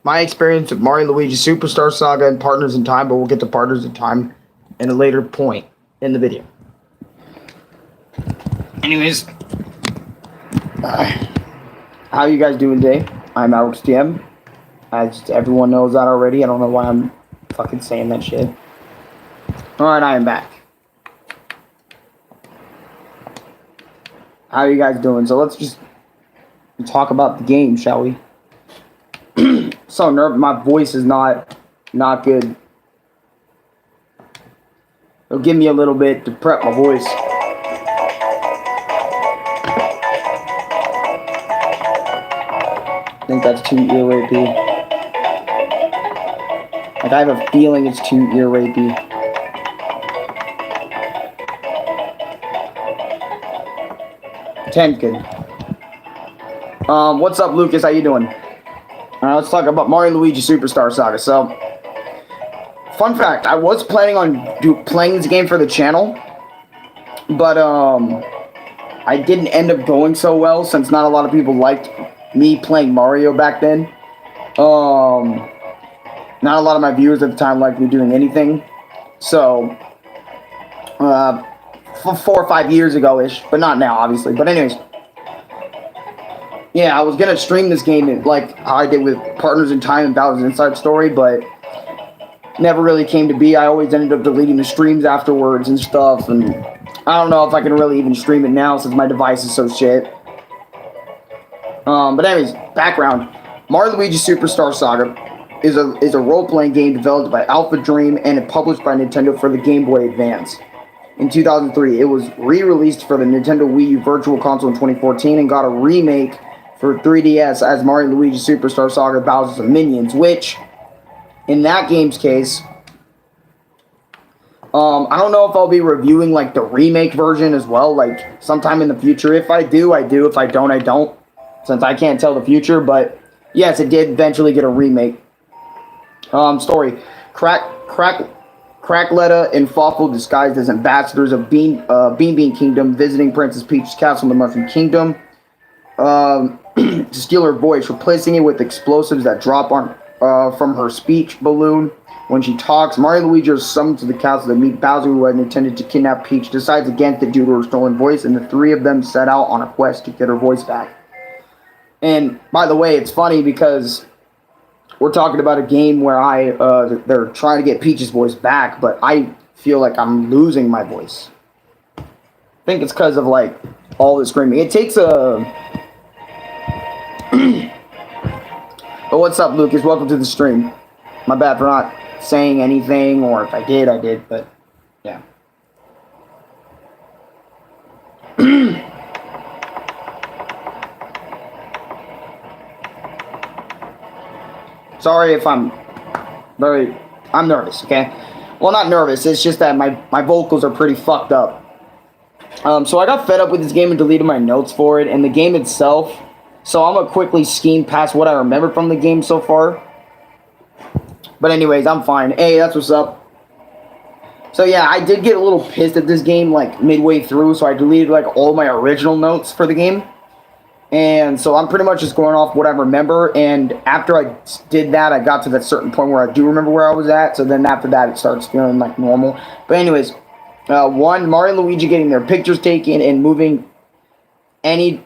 my experience with Mario Luigi Superstar Saga and Partners in Time, but we'll get to Partners in Time in a later point in the video. Anyways, how you guys doing today? I'm Arekkusu. As everyone knows that already. I don't know why I'm fucking saying that shit. Alright, I am back. How are you guys doing? So let's just talk about the game, shall we? So nervous. My voice is not good. It'll give me a little bit to prep my voice. I think that's too ear rapey. Like, I have a feeling it's too ear rapey. Good. What's up, Lucas? How you doing? Let's talk about Mario Luigi Superstar Saga. So, fun fact, I was planning on playing this game for the channel, but I didn't end up going so well since not a lot of people liked me playing Mario back then. Not a lot of my viewers at the time liked me doing anything. So, 4 or 5 years ago-ish, but not now, obviously. But anyways, yeah, I was gonna stream this game like how I did with Partners in Time and Bowser's Inside Story, but never really came to be. I always ended up deleting the streams afterwards and stuff, and I don't know if I can really even stream it now since my device is so shit. But anyways, background. Mario Luigi Superstar Saga is a role-playing game developed by Alpha Dream and published by Nintendo for the Game Boy Advance. In 2003, it was re-released for the Nintendo Wii U Virtual Console in 2014 and got a remake for 3DS as Mario Luigi Superstar Saga Bowser's Minions, which, in that game's case, I don't know if I'll be reviewing, like, the remake version as well, like, sometime in the future. If I do, I do. If I don't, I don't, since I can't tell the future. But, yes, it did eventually get a remake. Story. Crackletta and Fawful, disguised as ambassadors of Bean Kingdom, visiting Princess Peach's castle in the Mushroom Kingdom to steal her voice, replacing it with explosives that drop on from her speech balloon when she talks. Mario and Luigi are summoned to the castle to meet Bowser, who had intended to kidnap Peach, decides against it due to her stolen voice, and the three of them set out on a quest to get her voice back. And, by the way, it's funny because we're talking about a game where they're trying to get Peach's voice back, but I feel like I'm losing my voice. I think it's because of, like, all the screaming. It takes a... But what's up, Lucas? Welcome to the stream. My bad for not saying anything, or if I did, I did, but, yeah. Sorry if I'm nervous, okay? Well, not nervous, it's just that my vocals are pretty fucked up. So I got fed up with this game and deleted my notes for it, and the game itself, so I'm gonna quickly skim past what I remember from the game so far. But anyways, I'm fine. Hey, that's what's up. So yeah, I did get a little pissed at this game, like, midway through, so I deleted, like, all my original notes for the game. And so I'm pretty much just going off what I remember, and after I did that, I got to that certain point where I do remember where I was at, so then after that, it starts feeling like normal. But anyways, one, Mario and Luigi getting their pictures taken and moving any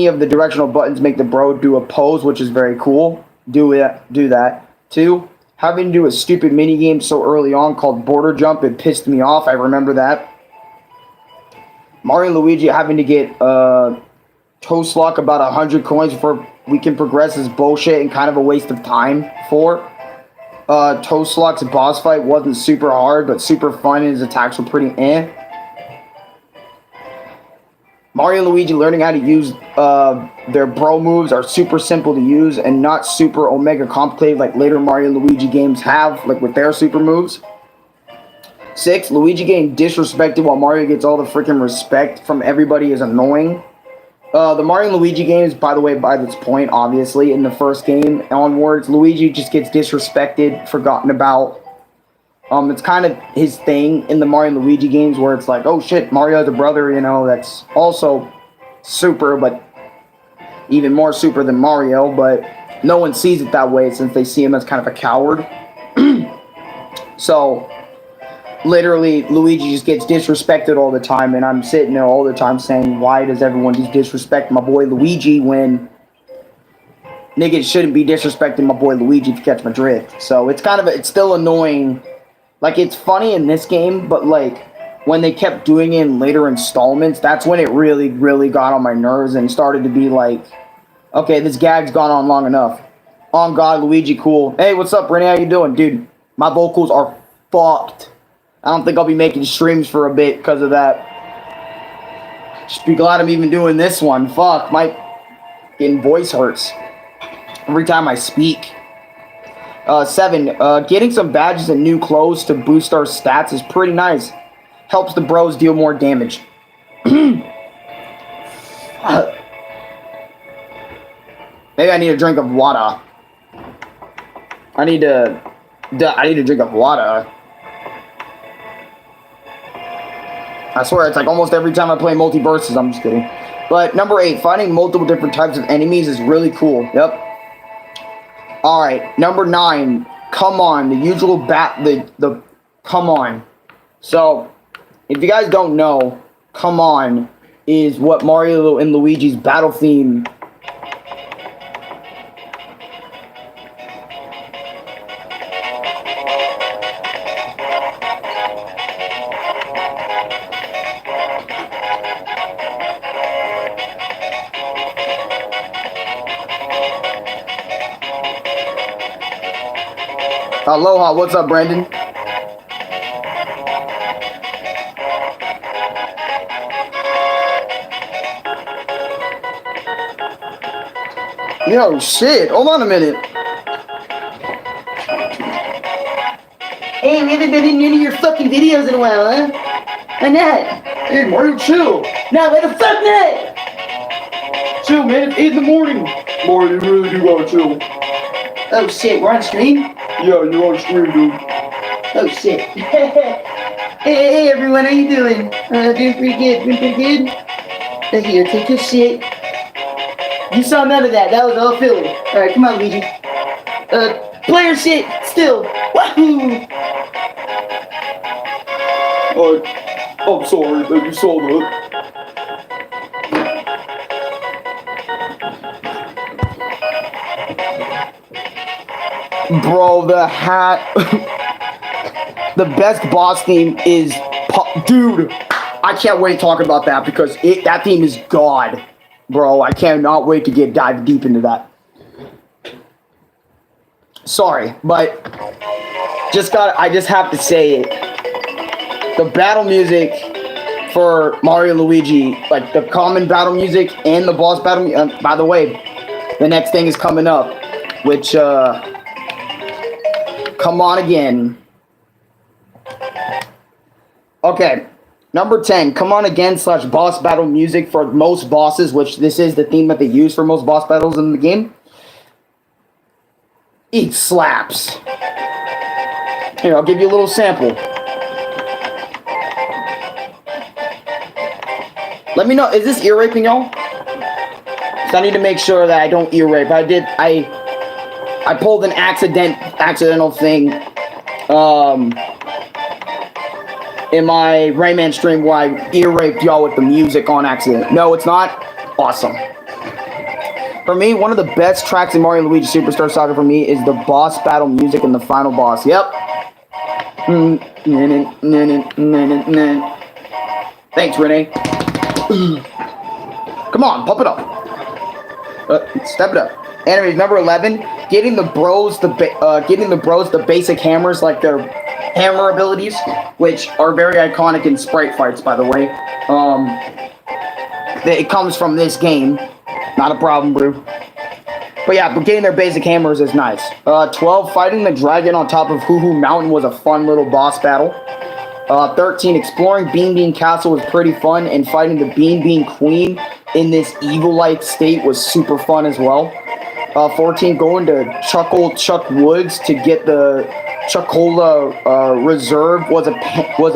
of the directional buttons make the bro do a pose, which is very cool. Do that. Two, having to do a stupid mini game so early on called Border Jump, it pissed me off. I remember that. Mario and Luigi having to get Toast Lock about 100 coins before we can progress is bullshit and kind of a waste of time for. Toast Lock's boss fight wasn't super hard, but super fun, and his attacks were pretty eh. Mario and Luigi learning how to use their bro moves are super simple to use and not super omega complicated like later Mario and Luigi games have, like with their super moves. 6, Luigi getting disrespected while Mario gets all the freaking respect from everybody is annoying. The Mario and Luigi games, by the way, by this point, obviously, in the first game onwards, Luigi just gets disrespected, forgotten about. It's kind of his thing in the Mario and Luigi games where it's like, oh shit, Mario has a brother, you know, that's also super, but even more super than Mario, but no one sees it that way since they see him as kind of a coward. So, literally, Luigi just gets disrespected all the time, and I'm sitting there all the time saying, why does everyone just disrespect my boy Luigi when niggas shouldn't be disrespecting my boy Luigi, if you catch my drift. So, it's still annoying. Like, it's funny in this game, but, like, when they kept doing it in later installments, that's when it really, really got on my nerves and started to be like, okay, this gag's gone on long enough. On God, Luigi, cool. Hey, what's up, Renee? How you doing? Dude, my vocals are fucked. I don't think I'll be making streams for a bit because of that. Just be glad I'm even doing this one. Fuck, my fucking voice hurts every time I speak. 7, getting some badges and new clothes to boost our stats is pretty nice. Helps the bros deal more damage. Maybe I need a drink of water. I need a drink of water. I swear, it's like almost every time I play multiverses. I'm just kidding. But number 8, fighting multiple different types of enemies is really cool. Yep. All right, number 9. Come on, the usual the come on. So, if you guys don't know, come on is what Mario and Luigi's battle theme. Aloha, what's up, Brandon? Yo, shit, hold on a minute. Hey, we haven't been in any of your fucking videos in a while, huh? Why not? Hey, Mario, chill. Nah, why the fuck not? Chill, man, it's 8 in the morning. Mario, you really do gotta chill. Oh, shit, we're on stream? Yeah, you're on stream, dude. Oh, shit. Hey, everyone, how you doing? Doing pretty good, Here, take your shit. You saw none of that. That was all filler. Alright, come on, Luigi. Player shit, still. Wahoo! I'm sorry that you saw that. Bro, the hat. The best boss theme is... Dude, I can't wait to talk about that because that theme is God. Bro, I cannot wait to dive deep into that. Sorry, but I just have to say it. The battle music for Mario and Luigi, like the common battle music and the boss battle. By the way, the next thing is coming up, which come on again. Okay. Number 10, come on again / boss battle music for most bosses, which this is the theme that they use for most boss battles in the game. It slaps. Here, I'll give you a little sample. Let me know, is this ear raping, y'all? So I need to make sure that I don't ear rape. I pulled an accidental thing, in my Rayman stream where I ear raped y'all with the music on accident. No, it's not. Awesome. For me, one of the best tracks in Mario & Luigi Superstar Saga for me is the boss battle music and the final boss. Yep. Thanks, Renee. Come on, pump it up. Step it up. Anyways, number 11, getting the bros the basic hammers, like their hammer abilities, which are very iconic in sprite fights, by the way. It comes from this game. Not a problem, bro. But yeah, but getting their basic hammers is nice. 12, fighting the dragon on top of Hoo Hoo Mountain was a fun little boss battle. 13, exploring Bean Bean Castle was pretty fun, and fighting the Bean Bean Queen in this evil-like state was super fun as well. 14, going to Chuck Woods to get the Chuckola Reserve was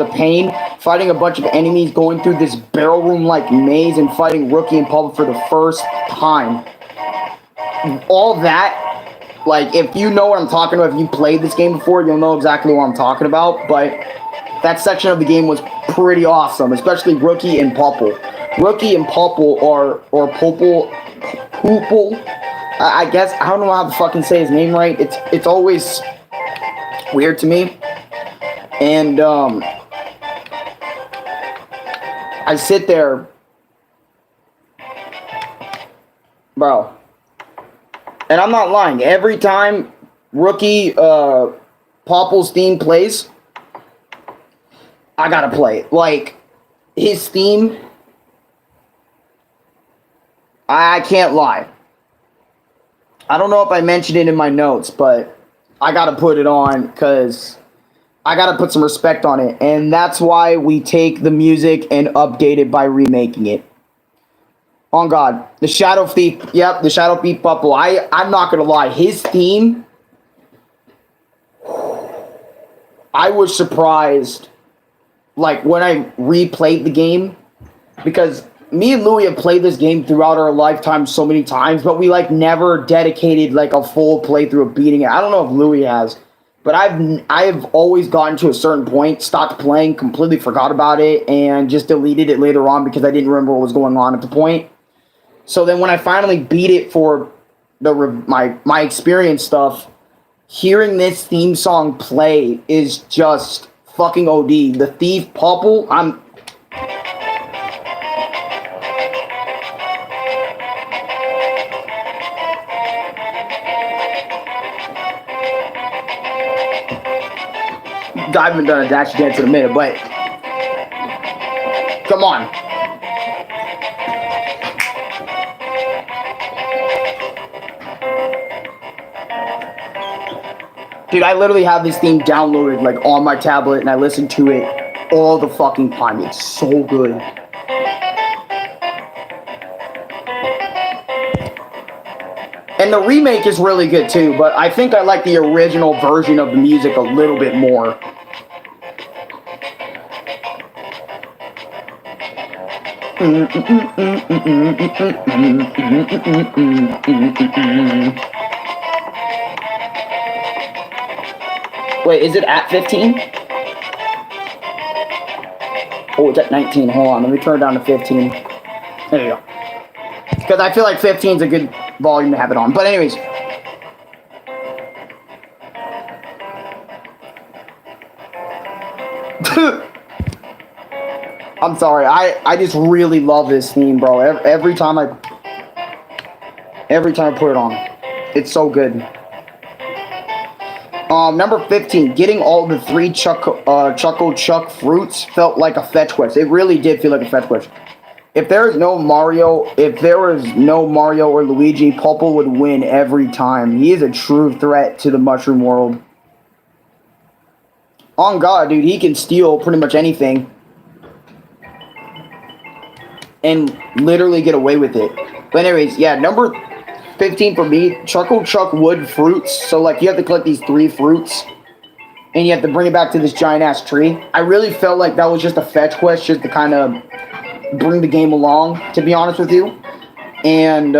a pain. Fighting a bunch of enemies, going through this barrel room-like maze, and fighting Rookie and Pulp for the first time. All that Like, if you know what I'm talking about, if you played this game before, you'll know exactly what I'm talking about. But that section of the game was pretty awesome, especially Rookie and Popple. Rookie and Popple or Popple, I guess, I don't know how to fucking say his name right. It's always weird to me. And, I sit there, bro, and I'm not lying. Every time Rookie, Popple's theme plays, I gotta play it. Like, his theme, I can't lie. I don't know if I mentioned it in my notes, but I gotta put it on because I gotta put some respect on it. And that's why we take the music and update it by remaking it. On God. The Shadow Thief. Yep, the Shadow Thief Popple. I'm not gonna lie. His theme, I was surprised, like, when I replayed the game, because me and Louie have played this game throughout our lifetime so many times, but we, like, never dedicated, like, a full playthrough of beating it. I don't know if Louie has, but I've always gotten to a certain point, stopped playing, completely forgot about it, and just deleted it later on because I didn't remember what was going on at the point. So then when I finally beat it for my experience stuff, hearing this theme song play is just fucking OD. The Thief Popple, I'm... I haven't done a dash dance in a minute, but... Come on. Dude, I literally have this theme downloaded, like, on my tablet, and I listen to it all the fucking time. It's so good. And the remake is really good, too, but I think I like the original version of the music a little bit more. Wait, is it at 15? Oh, it's at 19. Hold on, let me turn it down to 15. There you go. Because I feel like 15 is a good volume to have it on. But anyways. I'm sorry. I just really love this theme, bro. Every time I put it on, it's so good. Number 15, getting all the 3 Chuckle Chuck fruits felt like a fetch quest. It really did feel like a fetch quest. If there was no Mario or Luigi, Popple would win every time. He is a true threat to the mushroom world. On God, dude, he can steal pretty much anything and literally get away with it. But anyways, yeah, number 15 for me, Chuckle Chuck wood fruits. So, like, you have to collect these 3 fruits, and you have to bring it back to this giant-ass tree. I really felt like that was just a fetch quest, just to kind of bring the game along, to be honest with you. And,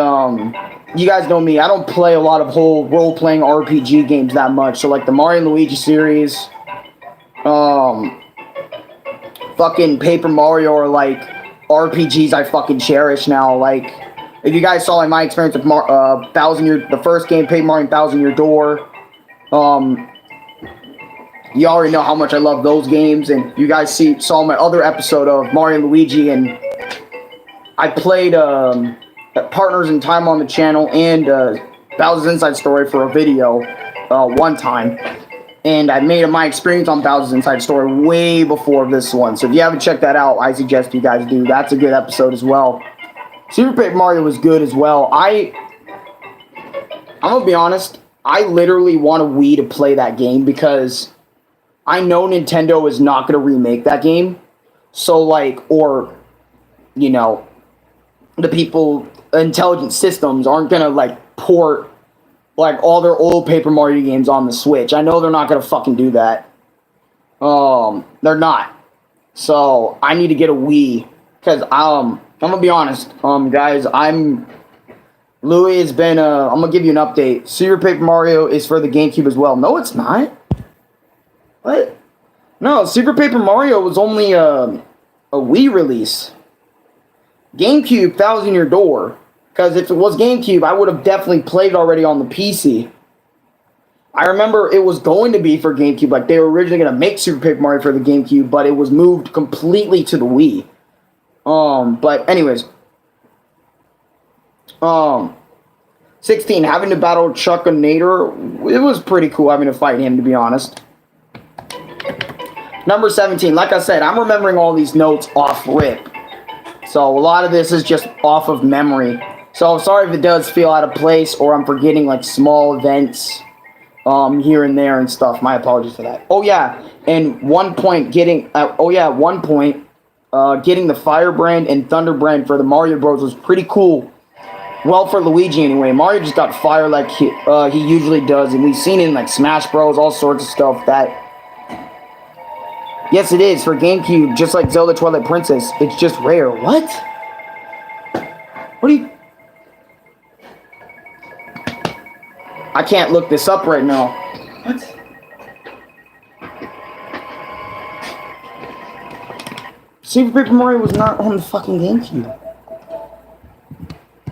you guys know me, I don't play a lot of whole role-playing RPG games that much. So, like, the Mario and Luigi series, fucking Paper Mario are, like, RPGs I fucking cherish now. Like, if you guys saw, like, my experience with the first game, Paper Mario and Thousand Year Door, you already know how much I love those games, and you guys saw my other episode of Mario and Luigi, and I played Partners in Time on the channel and Bowser's Inside Story for a video one time, and I made my experience on Bowser's Inside Story way before this one, so if you haven't checked that out, I suggest you guys do. That's a good episode as well. Super Paper Mario was good as well. I'm gonna be honest, I literally want a Wii to play that game because I know Nintendo is not gonna remake that game. So, like, or, you know, the people, Intelligent Systems aren't gonna, like, port, like, all their old Paper Mario games on the Switch. I know they're not gonna fucking do that. They're not. So, I need to get a Wii because, I'm gonna be honest, guys, I'm Louis has been, I'm gonna give you an update. Super Paper Mario is for the GameCube as well. No, it's not. What? No, Super Paper Mario was only a Wii release. GameCube, that was in your door. Because if it was GameCube, I would have definitely played it already on the PC. I remember it was going to be for GameCube. Like, they were originally going to make Super Paper Mario for the GameCube, but it was moved completely to the Wii. But anyways. 16, having to battle Chuckinator. It was pretty cool having to fight him, to be honest. Number 17, like I said, I'm remembering all these notes off rip. So a lot of this is just off of memory. So sorry if it does feel out of place or I'm forgetting like small events here and there and stuff. My apologies for that. Oh yeah, and one point getting getting the Firebrand and Thunderbrand for the Mario Bros was pretty cool. Well, for Luigi anyway. Mario just got fire like he usually does, and we've seen it in like Smash Bros, all sorts of stuff that. Yes, it is for GameCube, just like Zelda Twilight Princess. It's just rare. What? What do you? I can't look this up right now. What? Super Paper Mario was not on the fucking GameCube.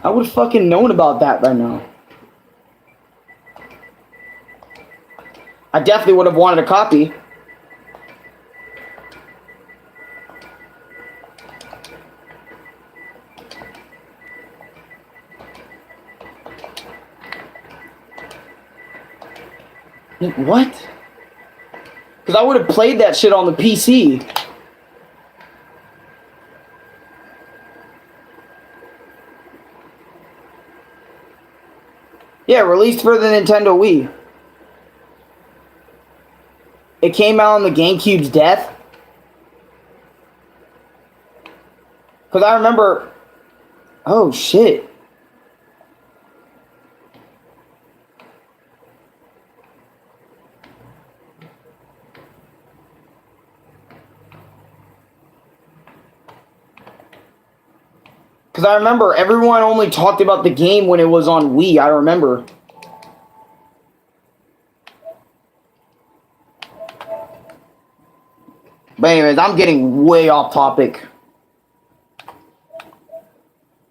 I would have fucking known about that by now. I definitely would have wanted a copy. What? Because I would have played that shit on the PC. Yeah, released for the Nintendo Wii. It came out on the GameCube's death. Because I remember... Oh, shit. Because I remember everyone only talked about the game when it was on Wii. I remember. But anyways, I'm getting way off topic.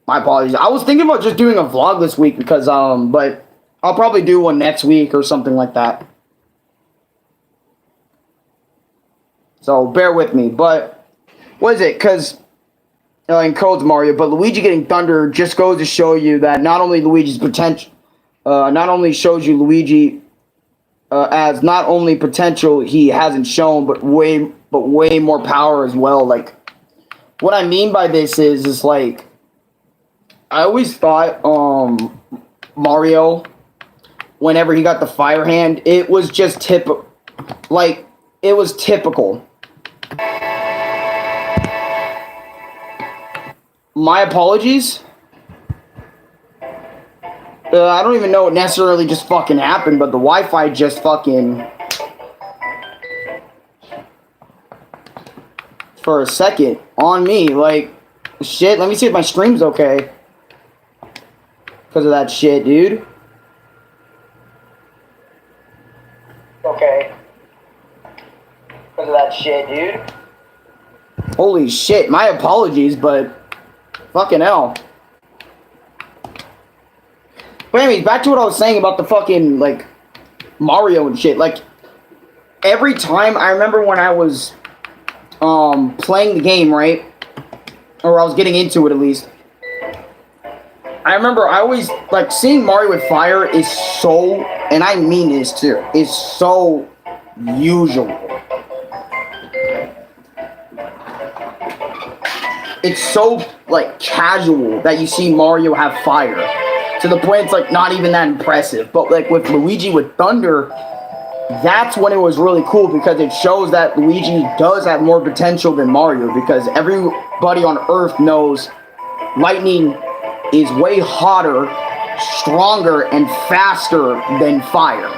My apologies. I was thinking about just doing a vlog this week because, but I'll probably do one next week or something like that. So bear with me. But what is it? Because in Codes Mario, but Luigi getting Thunder just goes to show you that not only Luigi's potential, not only shows you Luigi as not only potential he hasn't shown, but way more power as well. Like, what I mean by this is like, I always thought Mario, whenever he got the Fire Hand, it was just typical. Like, it was typical. My apologies. I don't even know what necessarily just fucking happened, but the Wi-Fi just fucking... For a second, on me, like, shit, let me see if my stream's okay. Because of that shit, dude. Okay. Because of that shit, dude. Holy shit, my apologies, but... Fucking hell. But anyways, back to what I was saying about the fucking, like, Mario and shit. Like, every time, I remember when I was, playing the game, right? Or I was getting into it, at least. I remember I always, like, seeing Mario with fire is so, and I mean this too, is so usual. It's so, like, casual that you see Mario have fire. To the point it's, like, not even that impressive. But, like, with Luigi with Thunder, that's when it was really cool. Because it shows that Luigi does have more potential than Mario. Because everybody on Earth knows lightning is way hotter, stronger, and faster than fire.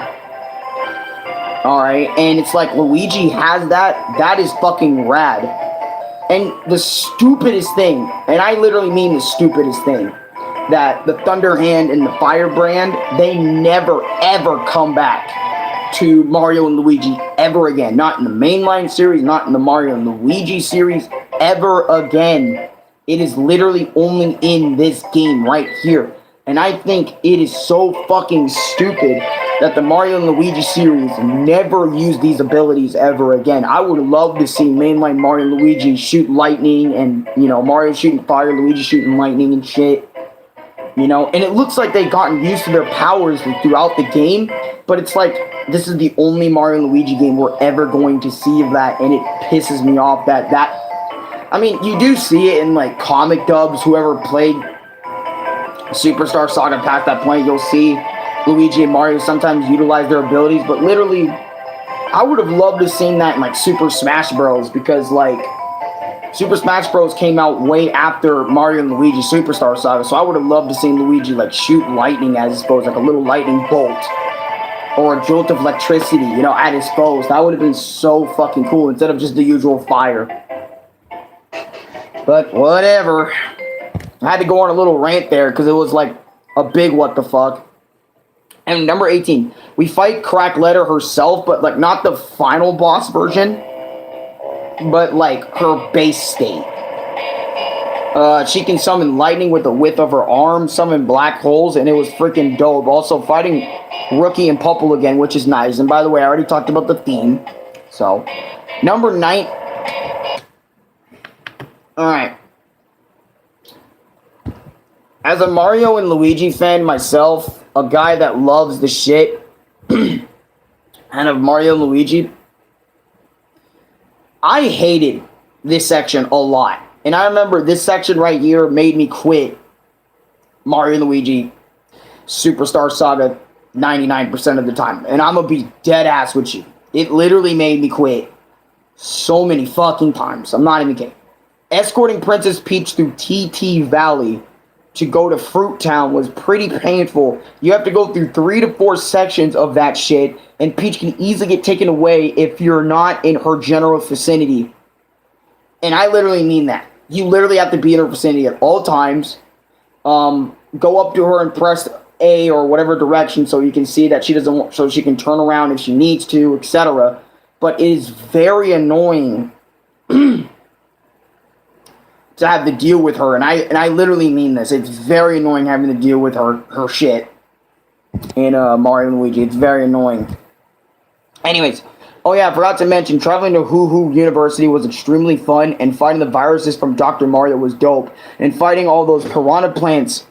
Alright? And it's like, Luigi has that. That is fucking rad. And the stupidest thing, and I literally mean the stupidest thing, that the Thunder Hand and the Firebrand, they never ever come back to Mario and Luigi ever again. Not in the mainline series, not in the Mario and Luigi series, ever again. It is literally only in this game right here. And I think it is so fucking stupid that the Mario and Luigi series never use these abilities ever again. I would love to see mainline Mario and Luigi shoot lightning and, you know, Mario shooting fire, Luigi shooting lightning and shit. You know, and it looks like they've gotten used to their powers throughout the game, but it's like, this is the only Mario and Luigi game we're ever going to see of that, and it pisses me off that I mean, you do see it in, like, comic dubs. Whoever played Superstar Saga past that point, you'll see Luigi and Mario sometimes utilize their abilities, but literally, I would have loved to have seen that in, like, Super Smash Bros, because, like, Super Smash Bros. Came out way after Mario and Luigi Superstar Saga, so I would have loved to see Luigi, like, shoot lightning at his foes, like a little lightning bolt, or a jolt of electricity, you know, at his foes. That would have been so fucking cool, instead of just the usual fire. But, whatever. I had to go on a little rant there, because it was, like, a big what the fuck. And number 18, we fight Crack Letter herself, but, like, not the final boss version, but, like, her base state. She can summon lightning with the width of her arm, summon black holes, and it was freaking dope. Also, fighting Rookie and Pupple again, which is nice. And by the way, I already talked about the theme. So, number 9. Alright. As a Mario and Luigi fan myself, a guy that loves the shit and of Mario and Luigi, I hated this section a lot. And I remember this section right here made me quit Mario and Luigi Superstar Saga 99% of the time. And I'm going to be dead ass with you. It literally made me quit so many fucking times. I'm not even kidding. Escorting Princess Peach through TT Valley to go to Fruit Town was pretty painful. You have to go through 3 to 4 sections of that shit, and Peach can easily get taken away if you're not in her general vicinity. And I literally mean that. You literally have to be in her vicinity at all times. Go up to her and press A or whatever direction so you can see that she doesn't want, so she can turn around if she needs to, etc. But it is very annoying to have to deal with her, and I literally mean this. It's very annoying having to deal with her shit in Mario and Luigi. It's very annoying. Anyways, oh yeah, I forgot to mention, traveling to Hoo Hoo University was extremely fun, and fighting the viruses from Dr. Mario was dope, and fighting all those piranha plants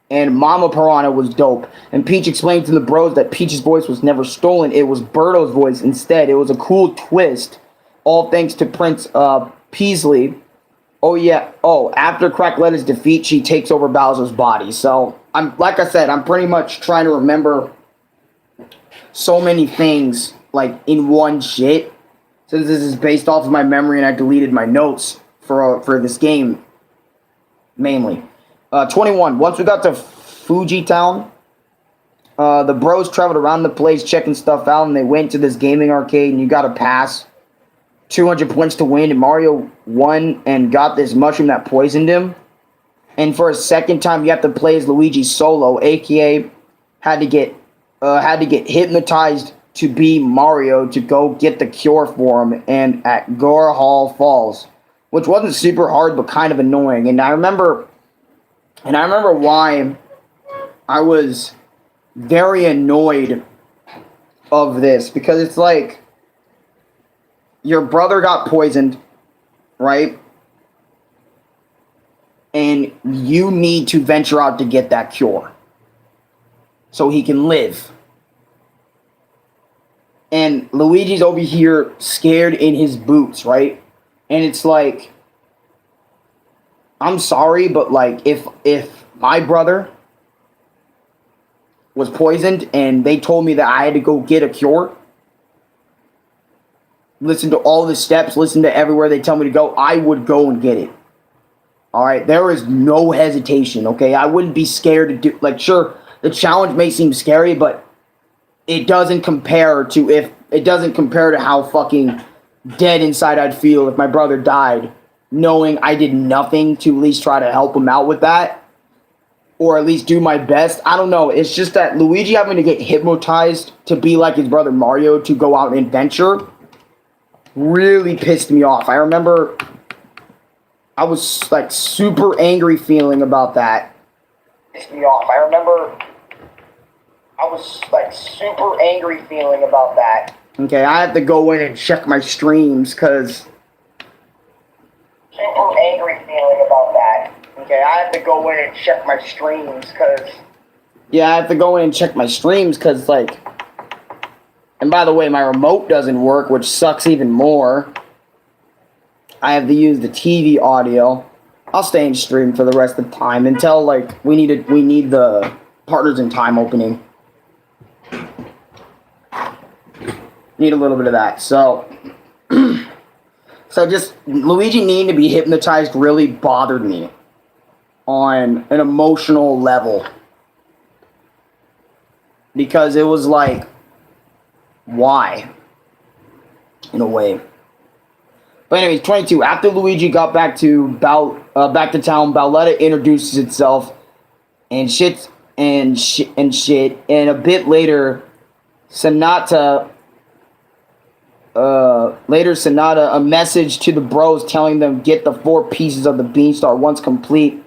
and Mama Piranha was dope. And Peach explained to the bros that Peach's voice was never stolen. It was Birdo's voice instead. It was a cool twist, all thanks to Prince Peasley. Oh yeah. Oh, after Crack Letter's defeat, she takes over Bowser's body. So, like I said, I'm pretty much trying to remember so many things, like, in one shit. Since this is based off of my memory and I deleted my notes for this game, mainly. 21. Once we got to Fuji Town, the bros traveled around the place checking stuff out, and they went to this gaming arcade, and you got a pass. 200 points to win, and Mario won and got this mushroom that poisoned him. And for a second time, you have to play as Luigi solo, aka had to get hypnotized to be Mario to go get the cure for him, and at Gore Hall Falls, which wasn't super hard but kind of annoying. And I remember why I was very annoyed of this, because it's like, your brother got poisoned, right? And you need to venture out to get that cure so he can live. And Luigi's over here scared in his boots, right? And it's like, I'm sorry, but like, if my brother was poisoned and they told me that I had to go get a cure, listen to all the steps, listen to everywhere they tell me to go, I would go and get it. Alright, there is no hesitation, okay? I wouldn't be scared to do, like, sure, the challenge may seem scary, but it doesn't compare to how fucking dead inside I'd feel if my brother died, knowing I did nothing to at least try to help him out with that. or at least do my best. I don't know. It's just that Luigi having to get hypnotized to be like his brother Mario to go out and adventure really pissed me off. I remember I was like super angry feeling about that. Pissed me off. I remember I was like super angry feeling about that. Okay, I had to go in and check my streams because super angry feeling about that. Okay, I have to go in and check my streams because... Yeah, I have to go in and check my streams because, like... And by the way, my remote doesn't work, which sucks even more. I have to use the TV audio. I'll stay in stream for the rest of the time until, like, we need the Partners in Time opening. Need a little bit of that, so... So just, Luigi needing to be hypnotized really bothered me on an emotional level. Because it was like, why? In a way. But anyways, 22. After Luigi got back to town, Bowletta introduces itself and shit. And a bit later, Sonata, a message to the bros telling them get the 4 pieces of the Beanstar once complete.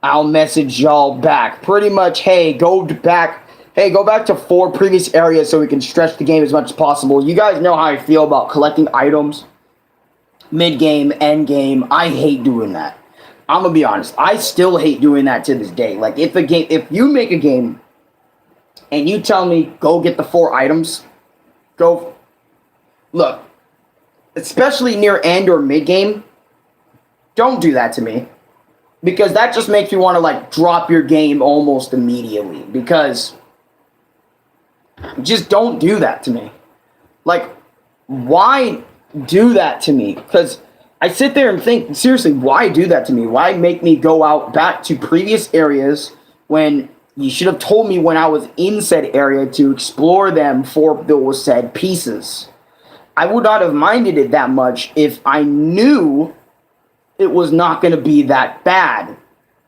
I'll message y'all back. Pretty much, hey, go back to 4 previous areas so we can stretch the game as much as possible. You guys know how I feel about collecting items, mid-game, end-game. I hate doing that. I'm gonna be honest. I still hate doing that to this day. Like, if you make a game and you tell me, go get the 4 items, look, especially near end or mid-game, don't do that to me. Because that just makes me want to, like, drop your game almost immediately. Because just don't do that to me. Like, why do that to me? Because I sit there and think, seriously, why do that to me? Why make me go out back to previous areas when you should have told me when I was in said area to explore them for those said pieces? I would not have minded it that much if I knew it was not going to be that bad.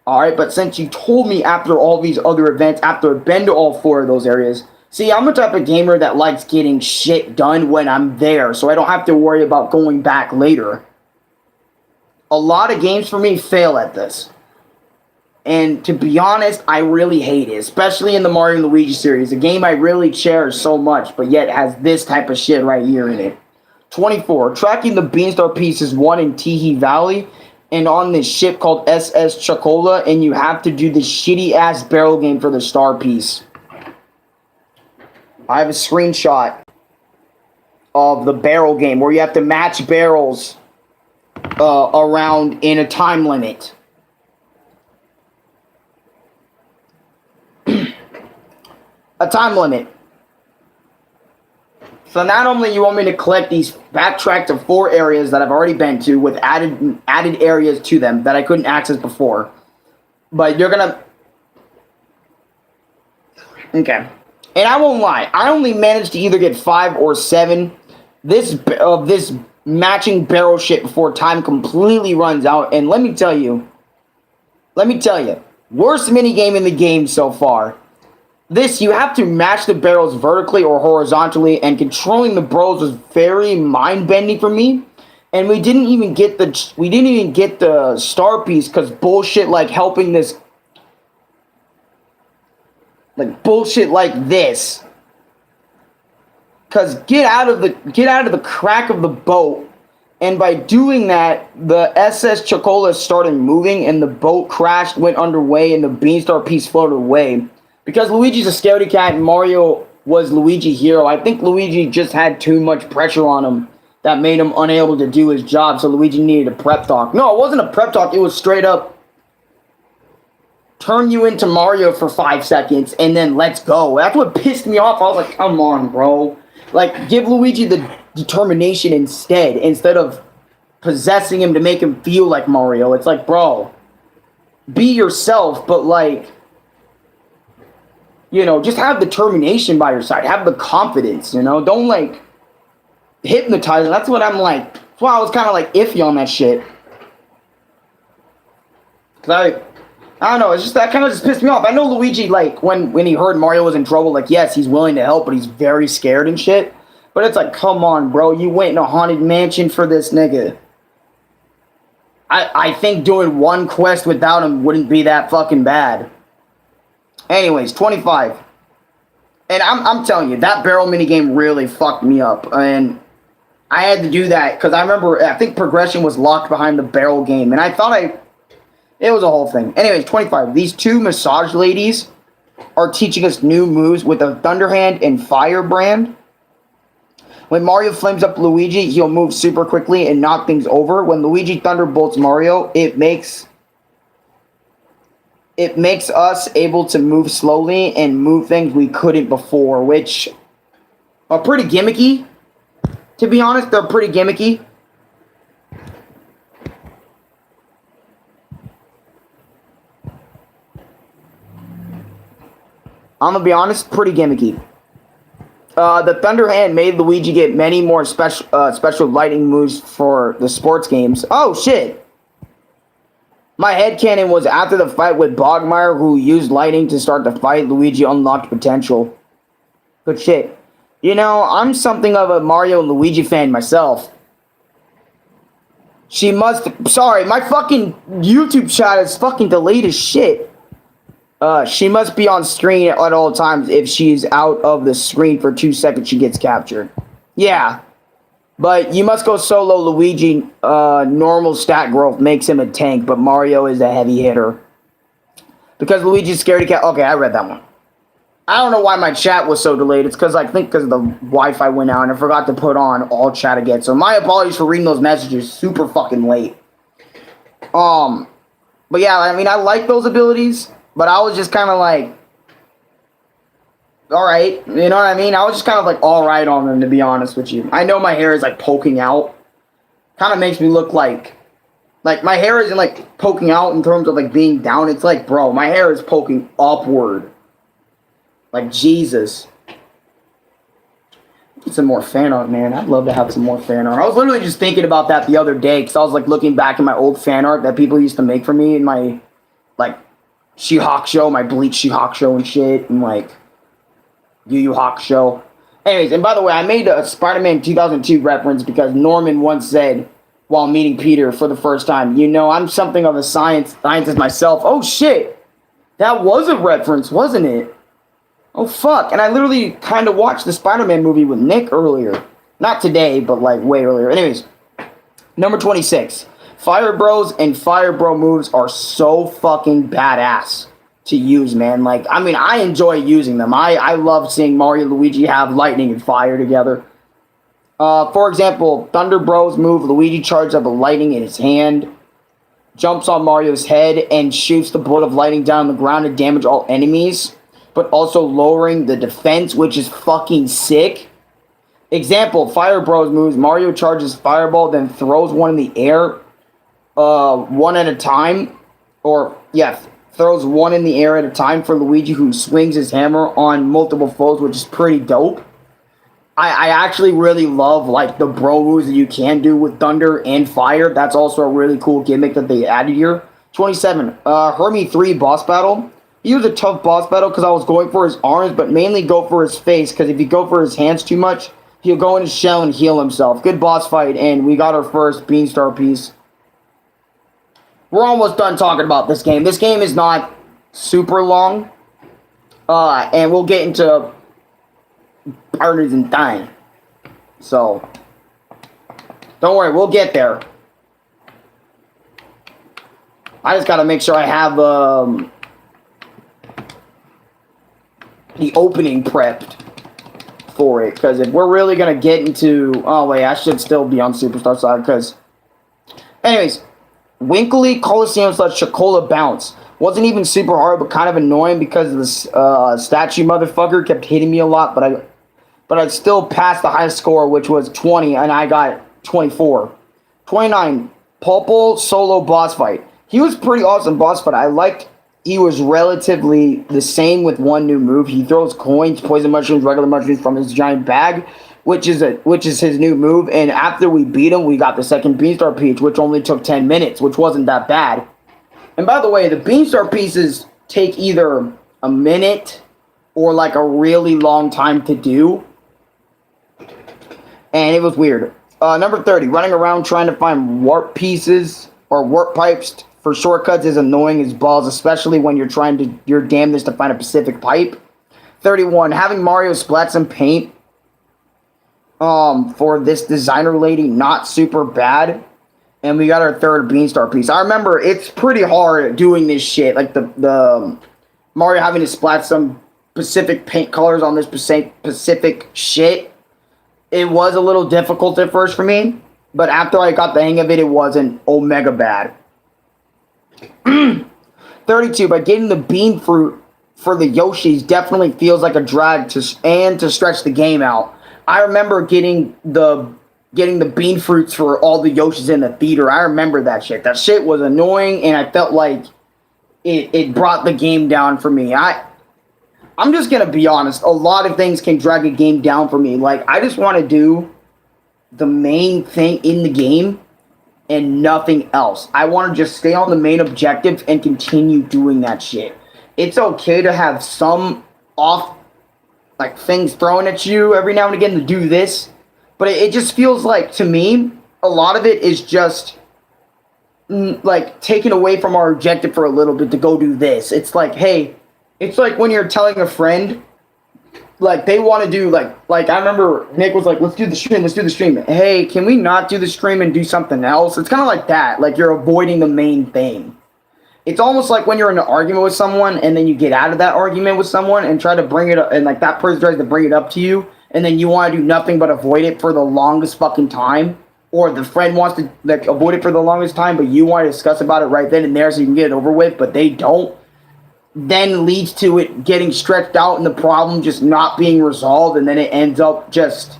Alright, but since you told me after all these other events, after I've been to all 4 of those areas, see, I'm the type of gamer that likes getting shit done when I'm there, so I don't have to worry about going back later. A lot of games for me fail at this. And to be honest, I really hate it, especially in the Mario and Luigi series, a game I really cherish so much, but yet has this type of shit right here in it. 24. Tracking the Beanstar Pieces 1 in Teehee Valley and on this ship called SS Chocola, and you have to do this shitty-ass barrel game for the star piece. I have a screenshot of the barrel game where you have to match barrels around in a time limit. A time limit. So not only you want me to collect these, backtrack to 4 areas that I've already been to with added areas to them that I couldn't access before, but you're gonna... Okay. And I won't lie, I only managed to either get 5 or 7 this matching barrel shit before time completely runs out. And let me tell you, worst minigame in the game so far. This, you have to match the barrels vertically or horizontally, and controlling the bros was very mind-bending for me. And we didn't even get the star piece because bullshit like helping this, like bullshit like this. Cause get out of the crack of the boat, and by doing that, the SS Chocola started moving, and the boat crashed, went underway, and the Beanstar piece floated away. Because Luigi's a scaredy cat and Mario was Luigi hero, I think Luigi just had too much pressure on him that made him unable to do his job, so Luigi needed a prep talk. No, it wasn't a prep talk, it was straight up turn you into Mario for 5 seconds and then let's go. That's what pissed me off. I was like, come on, bro. Like, give Luigi the determination instead of possessing him to make him feel like Mario. It's like, bro, be yourself, but like, you know, just have determination by your side. Have the confidence, you know? Don't, like, hypnotize him. That's what I'm like. That's why I was kind of, like, iffy on that shit. Because I don't know. It's just that kind of just pissed me off. I know Luigi, like, when he heard Mario was in trouble, like, yes, he's willing to help, but he's very scared and shit. But it's like, come on, bro. You went in a haunted mansion for this nigga. I think doing one quest without him wouldn't be that fucking bad. Anyways, 25. And I'm telling you, that barrel minigame really fucked me up. And I had to do that because I remember, I think progression was locked behind the barrel game. And I thought it was a whole thing. Anyways, 25. These two massage ladies are teaching us new moves with a Thunderhand and Firebrand. When Mario flames up Luigi, he'll move super quickly and knock things over. When Luigi thunderbolts Mario, it makes us able to move slowly and move things we couldn't before, which are pretty gimmicky. To be honest, they're pretty gimmicky. I'm gonna be honest, pretty gimmicky. The Thunder Hand made Luigi get many more special lightning moves for the sports games. Oh, shit. My headcanon was after the fight with Bogmire, who used lightning to start the fight, Luigi unlocked potential. Good shit. You know, I'm something of a Mario and Luigi fan myself. Sorry, my fucking YouTube chat is fucking delayed as shit. She must be on screen at all times. If she's out of the screen for 2 seconds, she gets captured. Yeah. But you must go solo. Luigi, normal stat growth makes him a tank, but Mario is a heavy hitter. Because Luigi's scared to catch... Okay, I read that one. I don't know why my chat was so delayed. It's because I think because the Wi-Fi went out and I forgot to put on all chat again. So my apologies for reading those messages super fucking late. But yeah, I mean, I like those abilities. But I was just kind of like, all right, you know what I mean? I was just kind of like all right on them, to be honest with you. I know my hair is like poking out. Kind of makes me look like my hair isn't like poking out in terms of like being down. It's like, bro, my hair is poking upward. Like, Jesus. Get some more fan art, man. I'd love to have some more fan art. I was literally just thinking about that the other day because I was like looking back at my old fan art that people used to make for me in my, like, She-Hawk show, my Bleach She-Hawk show and shit, and like Yu Yu Hakusho. Anyways, and by the way, I made a Spider-Man 2002 reference because Norman once said, while meeting Peter for the first time, you know, I'm something of a scientist myself. Oh shit, that was a reference, wasn't it? Oh fuck, and I literally kind of watched the Spider-Man movie with Nick earlier. Not today, but like way earlier. Anyways, number 26. Fire Bros and Fire Bro moves are so fucking badass to use, man. Like, I mean, I enjoy using them. I love seeing Mario and Luigi have lightning and fire together. For example, Thunder Bros move, Luigi charges up a lightning in his hand, jumps on Mario's head, and shoots the bolt of lightning down on the ground to damage all enemies, but also lowering the defense, which is fucking sick. Example, Fire Bros moves, Mario charges Fireball, then throws one in the air, one at a time, throws one in the air at a time for Luigi, who swings his hammer on multiple foes, which is pretty dope. I actually really love, like, the bro moves that you can do with thunder and fire. That's also a really cool gimmick that they added here. 27, Hermie 3 boss battle. He was a tough boss battle because I was going for his arms, but mainly go for his face, because if you go for his hands too much, he'll go in his shell and heal himself. Good boss fight, and we got our first Beanstar piece. We're almost done talking about this game. This game is not super long. And we'll get into partners in time. So, don't worry, we'll get there. I just gotta make sure I have the opening prepped for it. Because if we're really gonna get into... Oh, wait, I should still be on Superstar side. Because... Anyways... Winkley Coliseum / Shakola Bounce. Wasn't even super hard, but kind of annoying because this statue motherfucker kept hitting me a lot, but I still passed the highest score, which was 20, and I got 24. 29, Pulple solo boss fight. He was pretty awesome boss fight. I liked he was relatively the same with one new move. He throws coins, poison mushrooms, regular mushrooms from his giant bag, which is his new move. And after we beat him, we got the second Beanstar Peach, which only took 10 minutes, which wasn't that bad. And by the way, the Beanstar pieces take either a minute or like a really long time to do. And it was weird. Number 30, running around trying to find warp pieces or warp pipes for shortcuts is annoying as balls, especially when you're damnedest to find a specific pipe. 31, having Mario splat some paint for this designer lady, not super bad. And we got our third Beanstar piece. I remember it's pretty hard doing this shit. Like the Mario having to splat some specific paint colors on this specific shit. It was a little difficult at first for me. But after I got the hang of it, it wasn't omega bad. 32, by getting the bean fruit for the Yoshis definitely feels like a drag to stretch the game out. I remember getting the bean fruits for all the Yoshis in the theater. I remember that shit. That shit was annoying, and I felt like it brought the game down for me. I'm just gonna be honest. A lot of things can drag a game down for me. Like, I just want to do the main thing in the game and nothing else. I want to just stay on the main objective and continue doing that shit. It's okay to have some off, like, things thrown at you every now and again to do this. But it just feels like, to me, a lot of it is just, like, taken away from our objective for a little bit to go do this. It's like, hey, it's like when you're telling a friend, like, they want to do, like I remember Nick was like, let's do the stream. Hey, can we not do the stream and do something else? It's kind of like that. Like, you're avoiding the main thing. It's almost like when you're in an argument with someone and then you get out of that argument with someone and try to bring it up, and, like, that person tries to bring it up to you, and then you want to do nothing but avoid it for the longest fucking time, or the friend wants to, like, avoid it for the longest time, but you want to discuss about it right then and there so you can get it over with, but they don't, then leads to it getting stretched out and the problem just not being resolved, and then it ends up just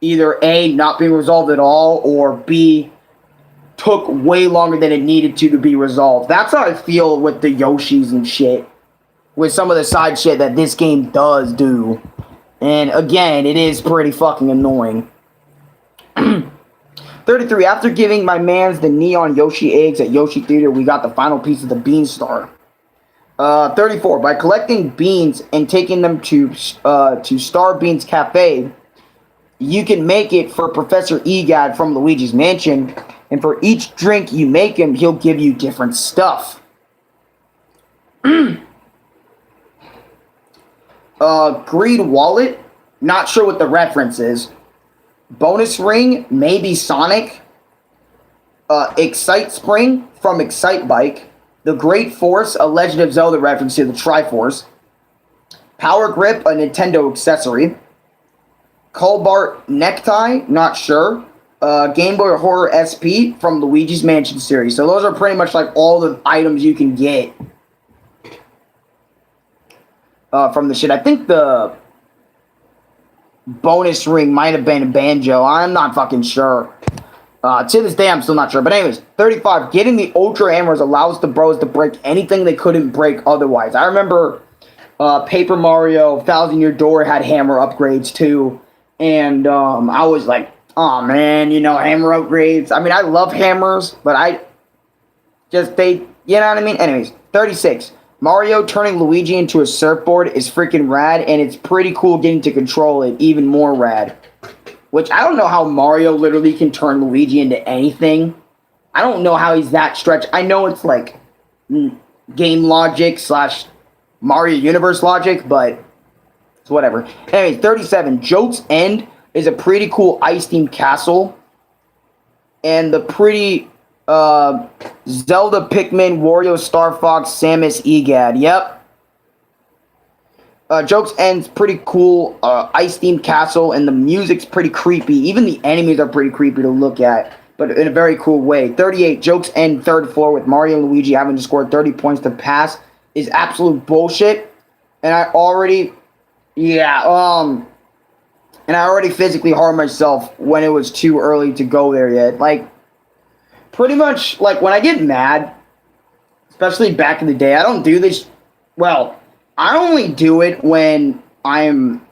either A, not being resolved at all, or B, took way longer than it needed to be resolved. That's how I feel with the Yoshis and shit, with some of the side shit that this game does do. And again, it is pretty fucking annoying. 33, after giving my mans the neon Yoshi eggs at Yoshi Theater, we got the final piece of the Beanstar. 34, by collecting beans and taking them to Star Beans Cafe, you can make it for Professor Egad from Luigi's Mansion, and for each drink you make him, he'll give you different stuff. Greed Wallet, not sure what the reference is. Bonus Ring, maybe Sonic. Excite Spring from Excite Bike. The Great Force, a Legend of Zelda reference to the Triforce. Power Grip, a Nintendo accessory. Colbart Necktie, not sure. Game Boy Horror SP from Luigi's Mansion series. So those are pretty much like all the items you can get from the shit. I think the bonus ring might have been a banjo. I'm not fucking sure. To this day, I'm still not sure. But anyways, 35. Getting the Ultra Hammers allows the bros to break anything they couldn't break otherwise. I remember Paper Mario, Thousand Year Door had hammer upgrades too. And I was like, oh man, you know, hammer upgrades. I mean, I love hammers, but you know what I mean? Anyways, 36. Mario turning Luigi into a surfboard is freaking rad, and it's pretty cool getting to control it, even more rad. Which, I don't know how Mario literally can turn Luigi into anything. I don't know how he's that stretched. I know it's like game logic / Mario Universe logic, but it's whatever. Anyways, 37. Joke's End is a pretty cool ice-themed castle. And the pretty Zelda, Pikmin, Wario, Star Fox, Samus, Egad. Yep. Joke's End's pretty cool ice-themed castle, and the music's pretty creepy. Even the enemies are pretty creepy to look at, but in a very cool way. 38. Joke's End third floor with Mario and Luigi having to score 30 points to pass is absolute bullshit. And I already physically harmed myself when it was too early to go there yet. Like, pretty much, like, when I get mad, especially back in the day, I don't do this, well, I only do it when I'm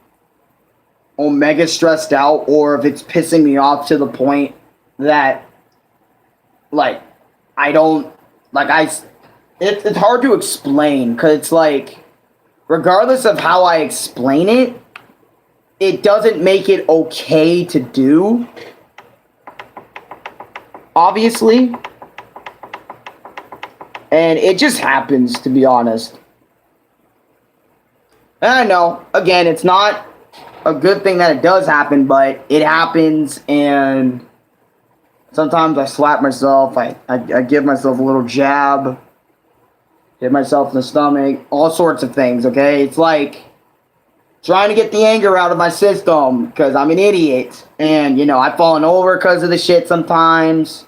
omega stressed out, or if it's pissing me off to the point that, like, I don't, like, it's hard to explain because it's like, regardless of how I explain it, it doesn't make it okay to do. Obviously. And it just happens, to be honest. And I know, again, it's not a good thing that it does happen, but it happens, and sometimes I slap myself, I give myself a little jab, hit myself in the stomach, all sorts of things, okay? It's like trying to get the anger out of my system, because I'm an idiot, and, you know, I've fallen over because of the shit sometimes.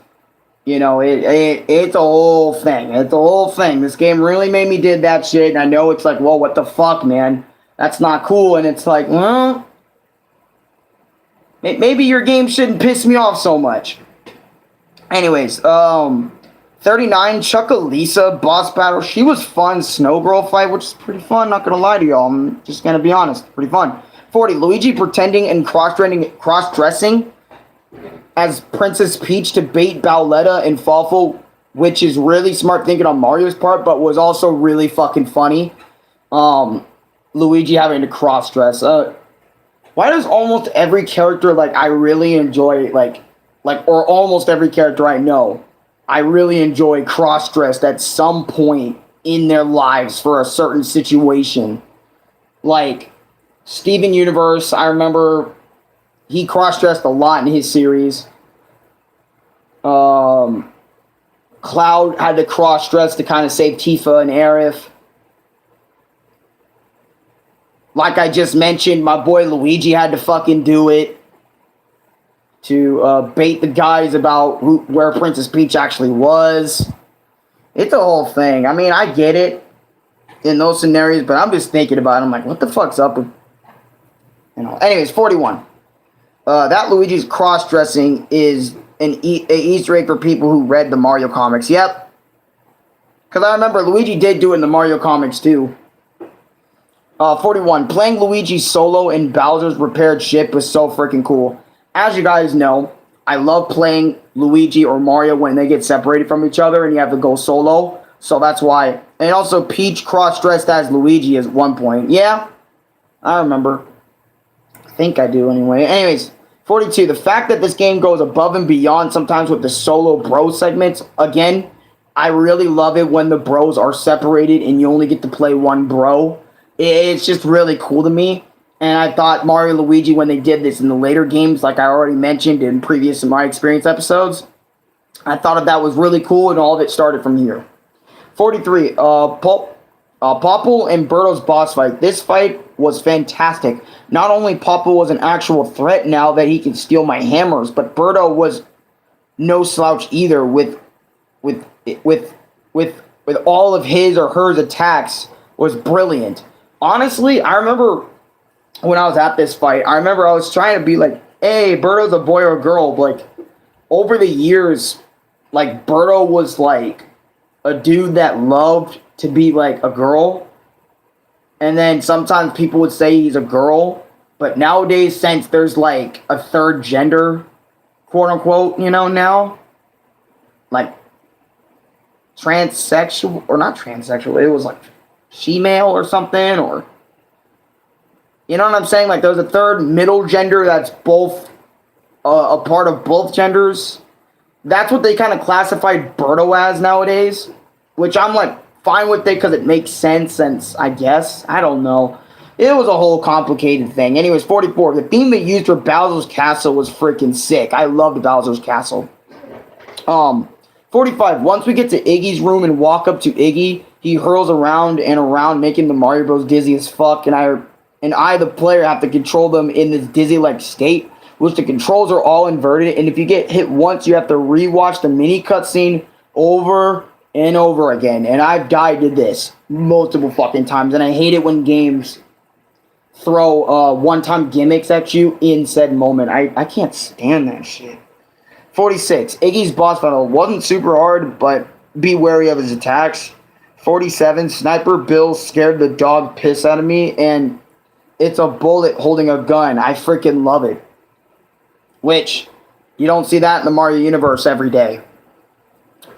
You know, it's a whole thing. It's a whole thing. This game really made me did that shit, and I know it's like, well, what the fuck, man? That's not cool, and it's like, well, maybe your game shouldn't piss me off so much. Anyways, 39, Chuckalisa, boss battle. She was fun. Snow Girl fight, which is pretty fun, not gonna lie to y'all. I'm just gonna be honest. Pretty fun. 40, Luigi pretending and cross-dressing as Princess Peach to bait Bowletta and Fawful, which is really smart thinking on Mario's part, but was also really fucking funny. Luigi having to cross-dress. Why does almost every character, like, I really enjoy, or almost every character I know, I really enjoy cross-dressed at some point in their lives for a certain situation. Like, Steven Universe, I remember he cross-dressed a lot in his series. Cloud had to cross-dress to kind of save Tifa and Aerith. Like I just mentioned, my boy Luigi had to fucking do it to bait the guys about where Princess Peach actually was. It's a whole thing. I mean, I get it in those scenarios, but I'm just thinking about it. I'm like, what the fuck's up with... You know. Anyways, 41. That Luigi's cross-dressing is an Easter egg for people who read the Mario comics. Yep. Because I remember Luigi did do it in the Mario comics, too. 41. Playing Luigi solo in Bowser's repaired ship was so freaking cool. As you guys know, I love playing Luigi or Mario when they get separated from each other and you have to go solo. So that's why. And also Peach cross-dressed as Luigi at one point. Yeah, I remember. I think I do anyway. Anyways, 42. The fact that this game goes above and beyond sometimes with the solo bro segments. Again, I really love it when the bros are separated and you only get to play one bro. It's just really cool to me. And I thought Mario and Luigi, when they did this in the later games, like I already mentioned in previous My Experience episodes, I thought that was really cool, and all of it started from here. 43. Popple and Birdo's boss fight. This fight was fantastic. Not only Popple was an actual threat now that he could steal my hammers, but Birdo was no slouch either with all of his or her attacks was brilliant. Honestly, I remember when I was at this fight, I remember I was trying to be like, hey, Birdo's a boy or a girl. But, like, over the years, like, Birdo was, like, a dude that loved to be, like, a girl. And then sometimes people would say he's a girl. But nowadays, since there's, like, a third gender, quote-unquote, you know, now, like, transsexual, or not transsexual, it was, like, she-male or something, or... You know what I'm saying? Like, there's a third middle gender that's both a part of both genders. That's what they kind of classified Birdo as nowadays. Which I'm, like, fine with it because it makes sense, I guess. I don't know. It was a whole complicated thing. Anyways, 44. The theme they used for Bowser's Castle was freaking sick. I loved Bowser's Castle. 45. Once we get to Iggy's room and walk up to Iggy, he hurls around and around, making the Mario Bros. Dizzy as fuck, and I, the player, have to control them in this dizzy-like state, which the controls are all inverted, and if you get hit once, you have to rewatch the mini cutscene over and over again, and I've died to this multiple fucking times, and I hate it when games throw one-time gimmicks at you in said moment. I can't stand that shit. 46. Iggy's boss battle wasn't super hard, but be wary of his attacks. 47. Sniper Bill scared the dog piss out of me, and it's a bullet holding a gun. I freaking love it. Which, you don't see that in the Mario universe every day.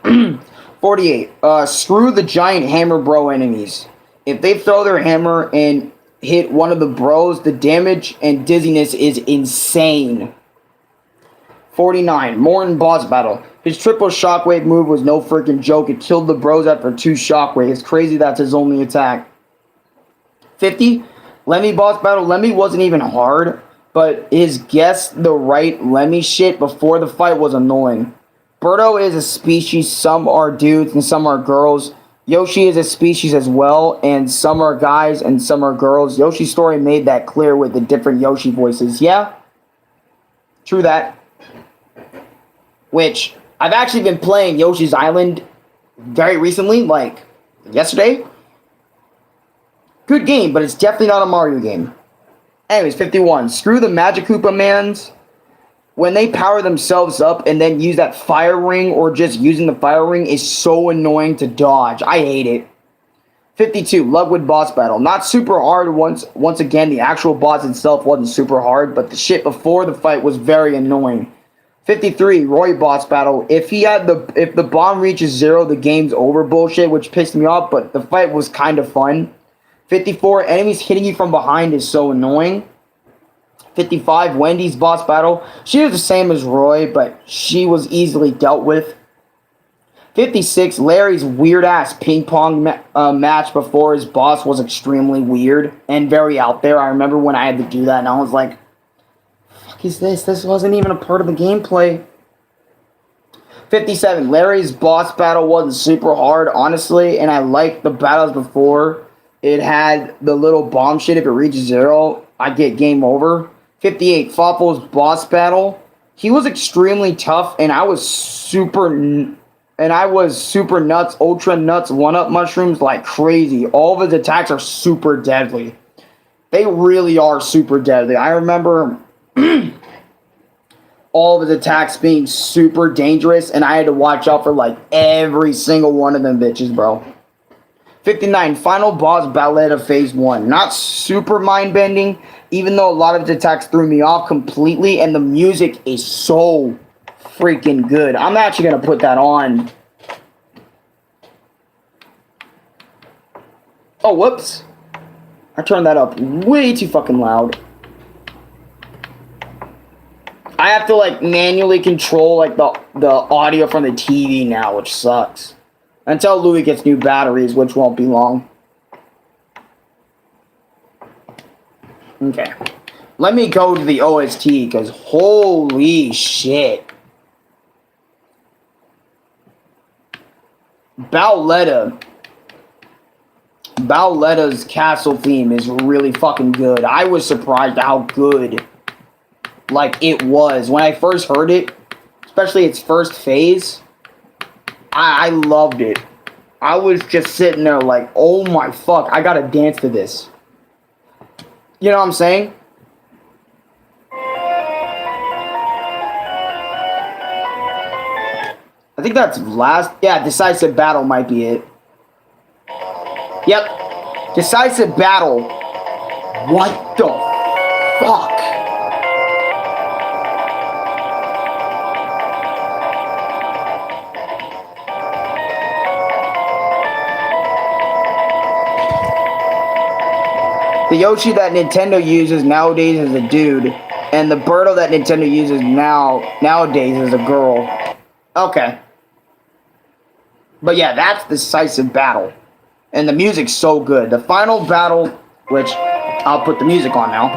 47. 48. Screw the giant hammer bro enemies. If they throw their hammer and hit one of the bros, the damage and dizziness is insane. 49. Morton boss battle. His triple shockwave move was no freaking joke. It killed the bros after 2 shockwaves. Crazy that's his only attack. 50. Lemmy boss battle. Lemmy wasn't even hard, but his guess the right Lemmy shit before the fight was annoying. Birdo is a species. Some are dudes and some are girls. Yoshi is a species as well, and some are guys and some are girls. Yoshi's story made that clear with the different Yoshi voices. Yeah, true that. Which, I've actually been playing Yoshi's Island very recently, like yesterday. Good game, but it's definitely not a Mario game. Anyways, 51. Screw the Magic Koopa mans. When they power themselves up and then use that fire ring or just using the fire ring is so annoying to dodge. I hate it. 52. Lugwood boss battle. Not super hard once again. The actual boss itself wasn't super hard, but the shit before the fight was very annoying. 53. Roy boss battle. If the bomb reaches 0, the game's over bullshit, which pissed me off, but the fight was kind of fun. 54. Enemies hitting you from behind is so annoying. 55. Wendy's boss battle. She was the same as Roy, but she was easily dealt with. 56. Larry's weird-ass ping-pong match before his boss was extremely weird and very out there. I remember when I had to do that, and I was like, fuck is this? This wasn't even a part of the gameplay. 57. Larry's boss battle wasn't super hard, honestly, and I liked the battles before. It had the little bomb shit. If it reaches 0, I get game over. 58. Fawful's boss battle. He was extremely tough, and I was super nuts, ultra nuts, 1-up mushrooms like crazy. All of his attacks are super deadly. They really are super deadly. I remember all of his attacks being super dangerous, and I had to watch out for like every single one of them bitches, bro. 59. Final boss ballet of phase 1. Not super mind-bending, even though a lot of his attacks threw me off completely, and the music is so freaking good. I'm actually going to put that on. Oh, whoops. I turned that up way too fucking loud. I have to, like, manually control, like, the audio from the TV now, which sucks. Until Louis gets new batteries, which won't be long. Okay. Let me go to the OST, because holy shit. Bowletta's castle theme is really fucking good. I was surprised how good, like, it was. When I first heard it, especially its first phase, I loved it. I was just sitting there like, oh my fuck, I gotta dance to this. You know what I'm saying? I think that's last. Yeah, Decisive Battle might be it. Yep. Decisive Battle. What the fuck? The Yoshi that Nintendo uses nowadays is a dude, and the Birdo that Nintendo uses nowadays is a girl. Okay. But yeah, that's Decisive Battle. And the music's so good. The final battle, which I'll put the music on now.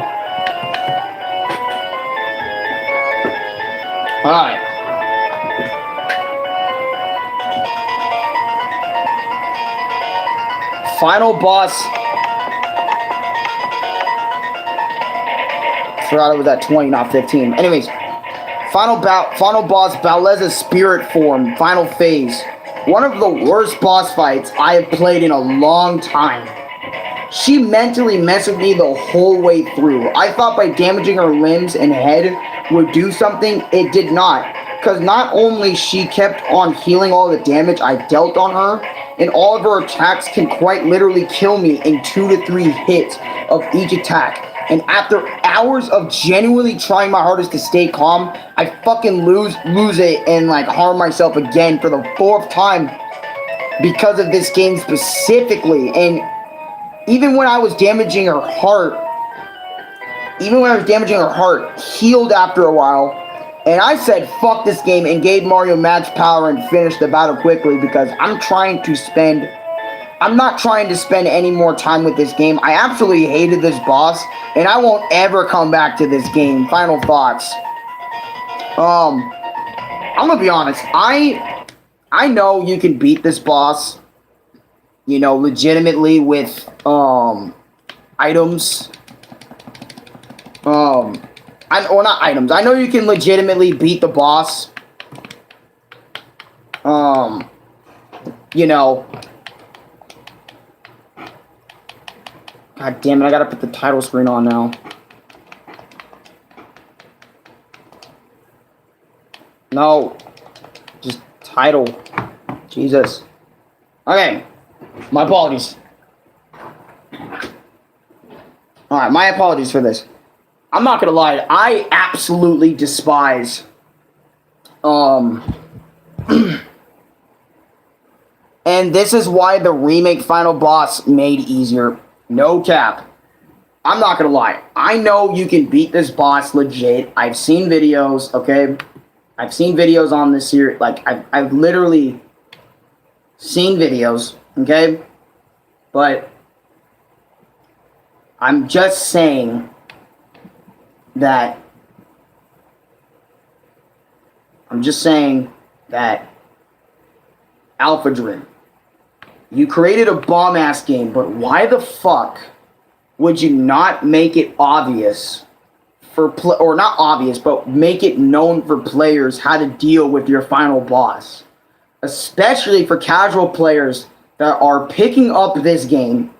Alright. Final boss. Forgot it was at 20, not 15. Anyways, final boss, Bowletta's spirit form, final phase. One of the worst boss fights I have played in a long time. She mentally messed with me the whole way through. I thought by damaging her limbs and head would do something. It did not. Because not only she kept on healing all the damage I dealt on her, and all of her attacks can quite literally kill me in 2 to 3 hits of each attack. And after hours of genuinely trying my hardest to stay calm, I fucking lose it and like harm myself again for the 4th time. because of this game specifically. And even when I was damaging her heart, healed after a while. And I said, fuck this game, and gave Mario max power and finished the battle quickly because I'm not trying to spend any more time with this game. I absolutely hated this boss, and I won't ever come back to this game. Final thoughts. I'm gonna be honest. I know you can beat this boss, you know, legitimately with items. Or not items. I know you can legitimately beat the boss. You know. God damn it, I gotta put the title screen on now. No. Just title. Jesus. Okay. My apologies. Alright, my apologies for this. I'm not gonna lie, I absolutely despise and this is why the remake final boss made easier. No cap. I'm not gonna lie. I know you can beat this boss legit. I've seen videos, okay? I've seen videos on this series. Like, I've literally seen videos, okay? But I'm just saying that Alpha Dream, you created a bomb-ass game, but why the fuck would you not make it obvious or not obvious, but make it known for players how to deal with your final boss? Especially for casual players that are picking up this game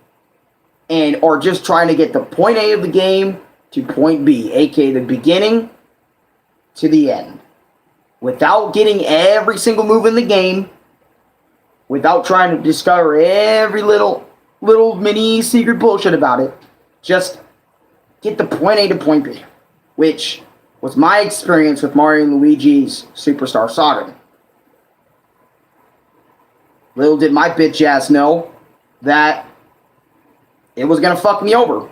and are just trying to get the point A of the game to point B, aka the beginning to the end, without getting every single move in the game, without trying to discover every little mini secret bullshit about it. Just get the point A to point B, which was my experience with Mario and Luigi's Superstar Saga. Little did my bitch ass know that it was gonna fuck me over.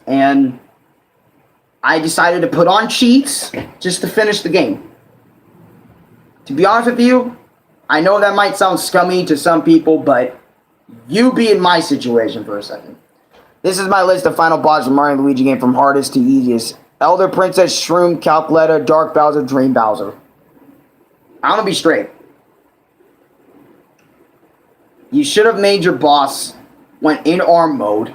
And I decided to put on cheats just to finish the game. To be honest with you, I know that might sound scummy to some people, but you be in my situation for a second. This is my list of final bosses of Mario and Luigi game from hardest to easiest. Elder Princess, Shroom, Calculetta, Dark Bowser, Dream Bowser. I'm gonna be straight. You should have made your boss went in arm mode,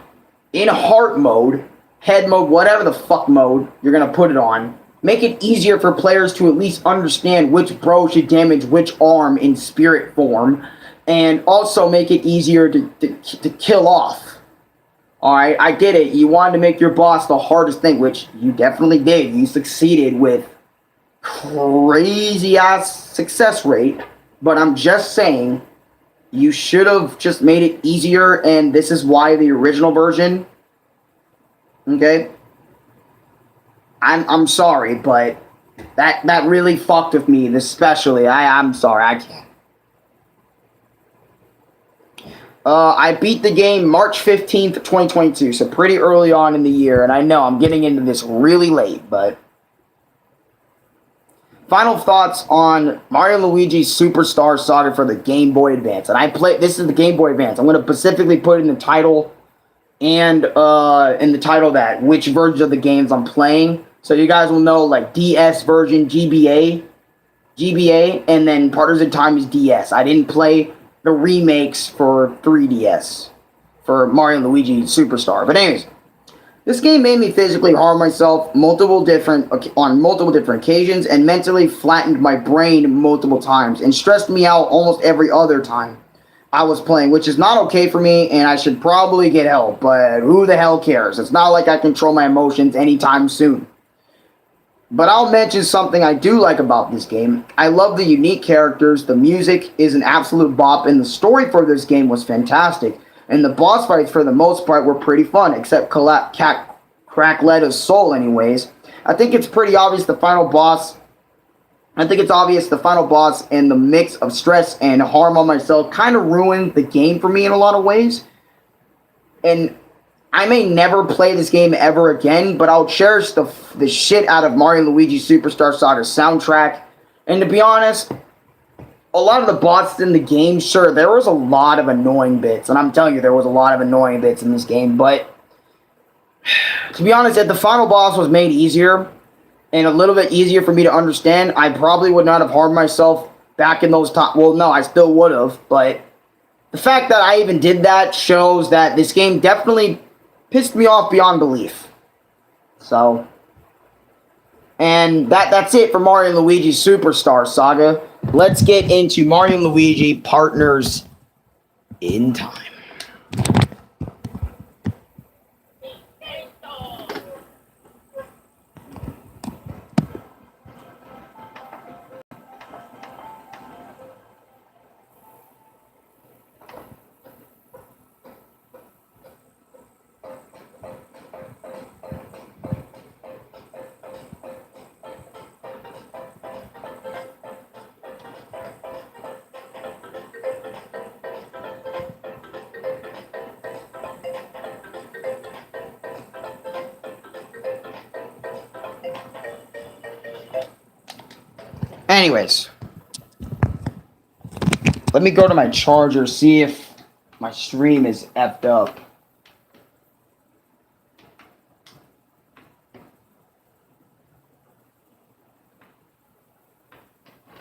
in heart mode, head mode, whatever the fuck mode you're going to put it on. Make it easier for players to at least understand which bro should damage which arm in spirit form. And also make it easier to kill off. Alright, I get it. You wanted to make your boss the hardest thing, which you definitely did. You succeeded with crazy ass success rate. But I'm just saying, you should have just made it easier, and this is why the original version, okay? I'm sorry, but that really fucked with me, especially. I'm sorry, I can't. I beat the game March 15th, 2022, so pretty early on in the year, and I know I'm getting into this really late, but... Final thoughts on Mario & Luigi's Superstar Saga for the Game Boy Advance. And this is the Game Boy Advance. I'm going to specifically put in the title and in the title that which versions of the games I'm playing. So you guys will know, like, DS version, GBA, and then Partners in Time is DS. I didn't play the remakes for 3DS for Mario & Luigi Superstar. But anyways, this game made me physically harm myself on multiple different occasions and mentally flattened my brain multiple times and stressed me out almost every other time I was playing, which is not okay for me, and I should probably get help, but who the hell cares? It's not like I control my emotions anytime soon. But I'll mention something I do like about this game. I love the unique characters, the music is an absolute bop, and the story for this game was fantastic. And the boss fights, for the most part, were pretty fun, except Crackletta's soul, anyways. I think it's pretty obvious the final boss I think it's obvious the final boss and the mix of stress and harm on myself kind of ruined the game for me in a lot of ways. And I may never play this game ever again, but I'll cherish the shit out of Mario & Luigi Superstar Saga soundtrack. And to be honest, a lot of the bosses in the game, sure, there was a lot of annoying bits. And I'm telling you, there was a lot of annoying bits in this game. But to be honest, if the final boss was made easier and a little bit easier for me to understand, I probably would not have harmed myself back in those times. Well, no, I still would have. But the fact that I even did that shows that this game definitely pissed me off beyond belief. So, and that's it for Mario & Luigi Superstar Saga. Let's get into Mario & Luigi Partners in Time. Anyways, let me go to my charger, see if my stream is effed up.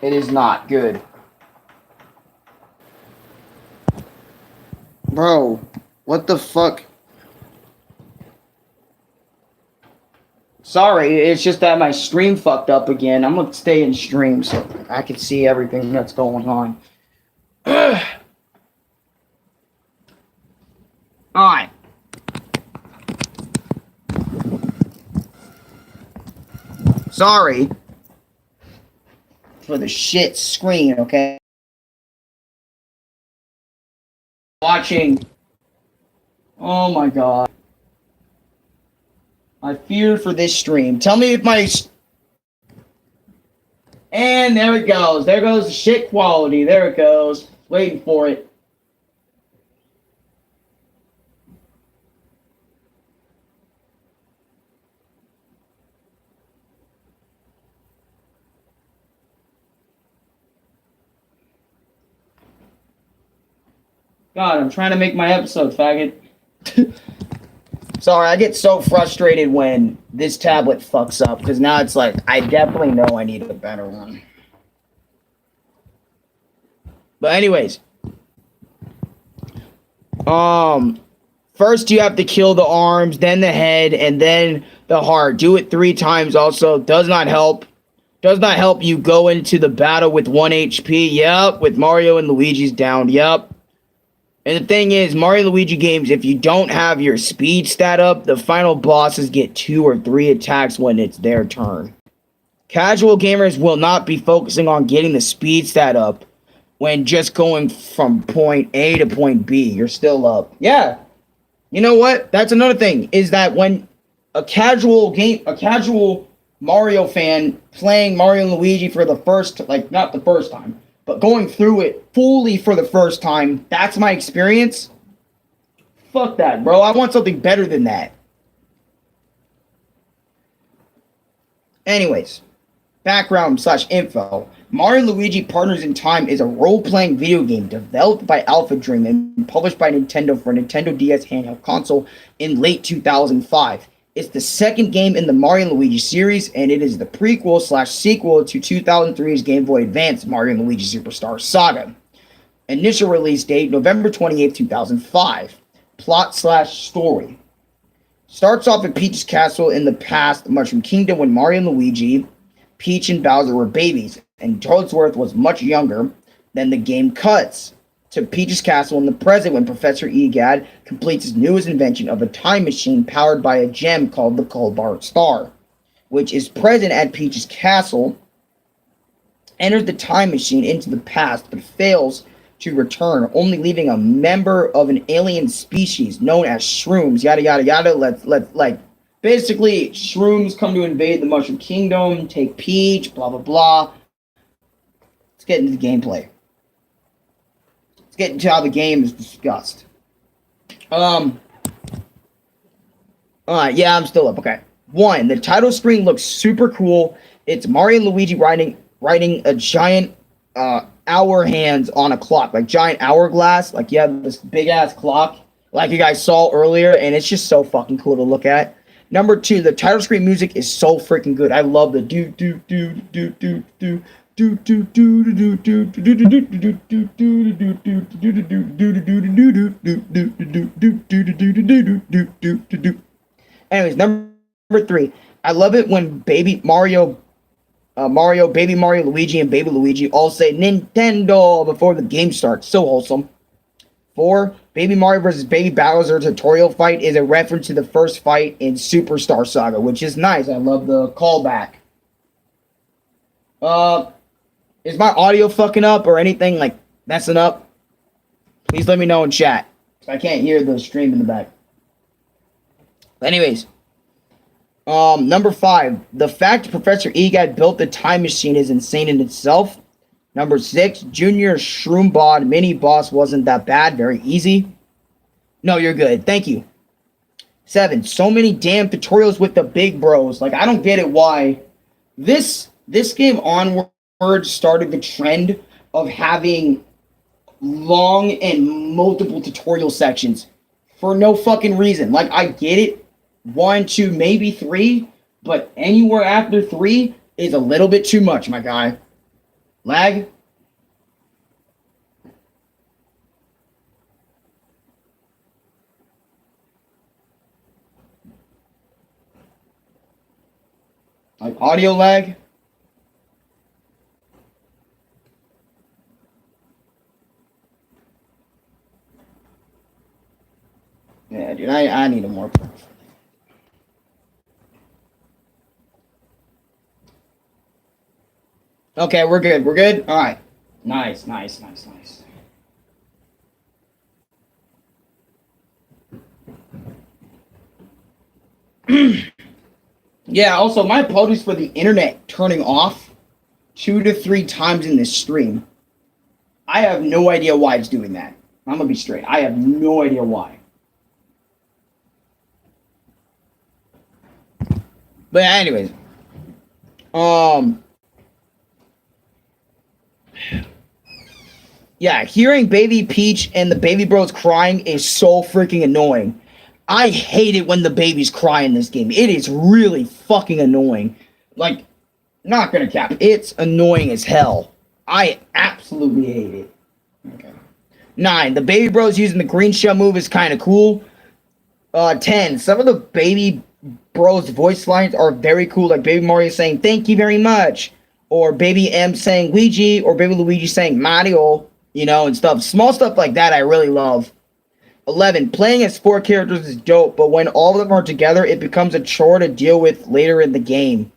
It is not good. Bro, what the fuck? Sorry, it's just that my stream fucked up again. I'm gonna stay in stream so I can see everything that's going on. Alright. Sorry for the shit screen, okay? Watching. Oh my god. I fear for this stream. Tell me if my... And there it goes. There goes the shit quality. There it goes. Waiting for it. God, I'm trying to make my episode, faggot. Sorry, I get so frustrated when this tablet fucks up, because now it's like, I definitely know I need a better one. But anyways. First you have to kill the arms, then the head, and then the heart. Do it 3 times also. Does not help. Does not help you go into the battle with 1 HP. Yep, with Mario and Luigi's down. Yep. And the thing is, Mario & Luigi games, if you don't have your speed stat up, the final bosses get 2 or 3 attacks when it's their turn. Casual gamers will not be focusing on getting the speed stat up when just going from point A to point B. You're still up. Yeah. You know what? That's another thing, is that when a casual Mario fan playing Mario & Luigi for the first, like, not the first time, but going through it fully for the first time, that's my experience. Fuck that, bro. I want something better than that. Anyways, background/info. Mario & Luigi Partners in Time is a role-playing video game developed by Alpha Dream and published by Nintendo for Nintendo DS handheld console in late 2005. It's the second game in the Mario & Luigi series, and it is the prequel/sequel to 2003's Game Boy Advance Mario & Luigi Superstar Saga. Initial release date, November 28, 2005. Plot/story. Starts off at Peach's castle in the past, Mushroom Kingdom, when Mario and Luigi, Peach and Bowser were babies, and Toadsworth was much younger. Then the game cuts to Peach's castle in the present when Professor Egad completes his newest invention of a time machine powered by a gem called the Colbart Star, which is present at Peach's castle, enters the time machine into the past but fails to return, only leaving a member of an alien species known as shrooms. Yada yada yada. Like basically shrooms come to invade the Mushroom Kingdom, take Peach, blah blah blah. Let's get into the gameplay. Let's get into how the game is discussed. Alright, yeah, I'm still up. Okay. 1. The title screen looks super cool. It's Mario and Luigi riding a giant hour hands on a clock, like giant hourglass. Like you have this big ass clock, like you guys saw earlier, and it's just so fucking cool to look at. Number 2, the title screen music is so freaking good. I love the do do do do do do. Anyways, number 3, I love it when Baby Mario, Luigi, and Baby Luigi all say Nintendo before the game starts. So wholesome. 4, Baby Mario vs. Baby Bowser tutorial fight is a reference to the first fight in Superstar Saga, which is nice. I love the callback. Is my audio fucking up or anything like messing up? Please let me know in chat. I can't hear the stream in the back. Anyways, number 5, the fact Professor Egad built the time machine is insane in itself. Number 6, Junior Shroombod mini boss wasn't that bad, very easy. No, you're good. Thank you. 7, so many damn tutorials with the big bros. Like, I don't get it why this game onward started the trend of having long and multiple tutorial sections for no fucking reason. Like, I get it. 1, 2, maybe 3, but anywhere after 3 is a little bit too much, my guy. Lag? Like audio lag? Yeah, dude, I need a more pro. Okay, we're good. We're good? Alright. Nice. Yeah, also, my apologies for the internet turning off 2 to 3 times in this stream. I have no idea why it's doing that. I'm gonna be straight. I have no idea why. But anyways. Yeah, hearing Baby Peach and the baby bros crying is so freaking annoying. I hate it when the babies cry in this game. It is really fucking annoying. Like, not gonna cap. It's annoying as hell. I absolutely hate it. Okay. 9, the baby bros using the green shell move is kind of cool. 10, some of the baby bros voice lines are very cool. Like Baby Mario saying, "Thank you very much." Or Baby M saying Luigi, or Baby Luigi saying Mario, you know, and stuff. Small stuff like that I really love. 11, playing as 4 characters is dope, but when all of them are together, it becomes a chore to deal with later in the game.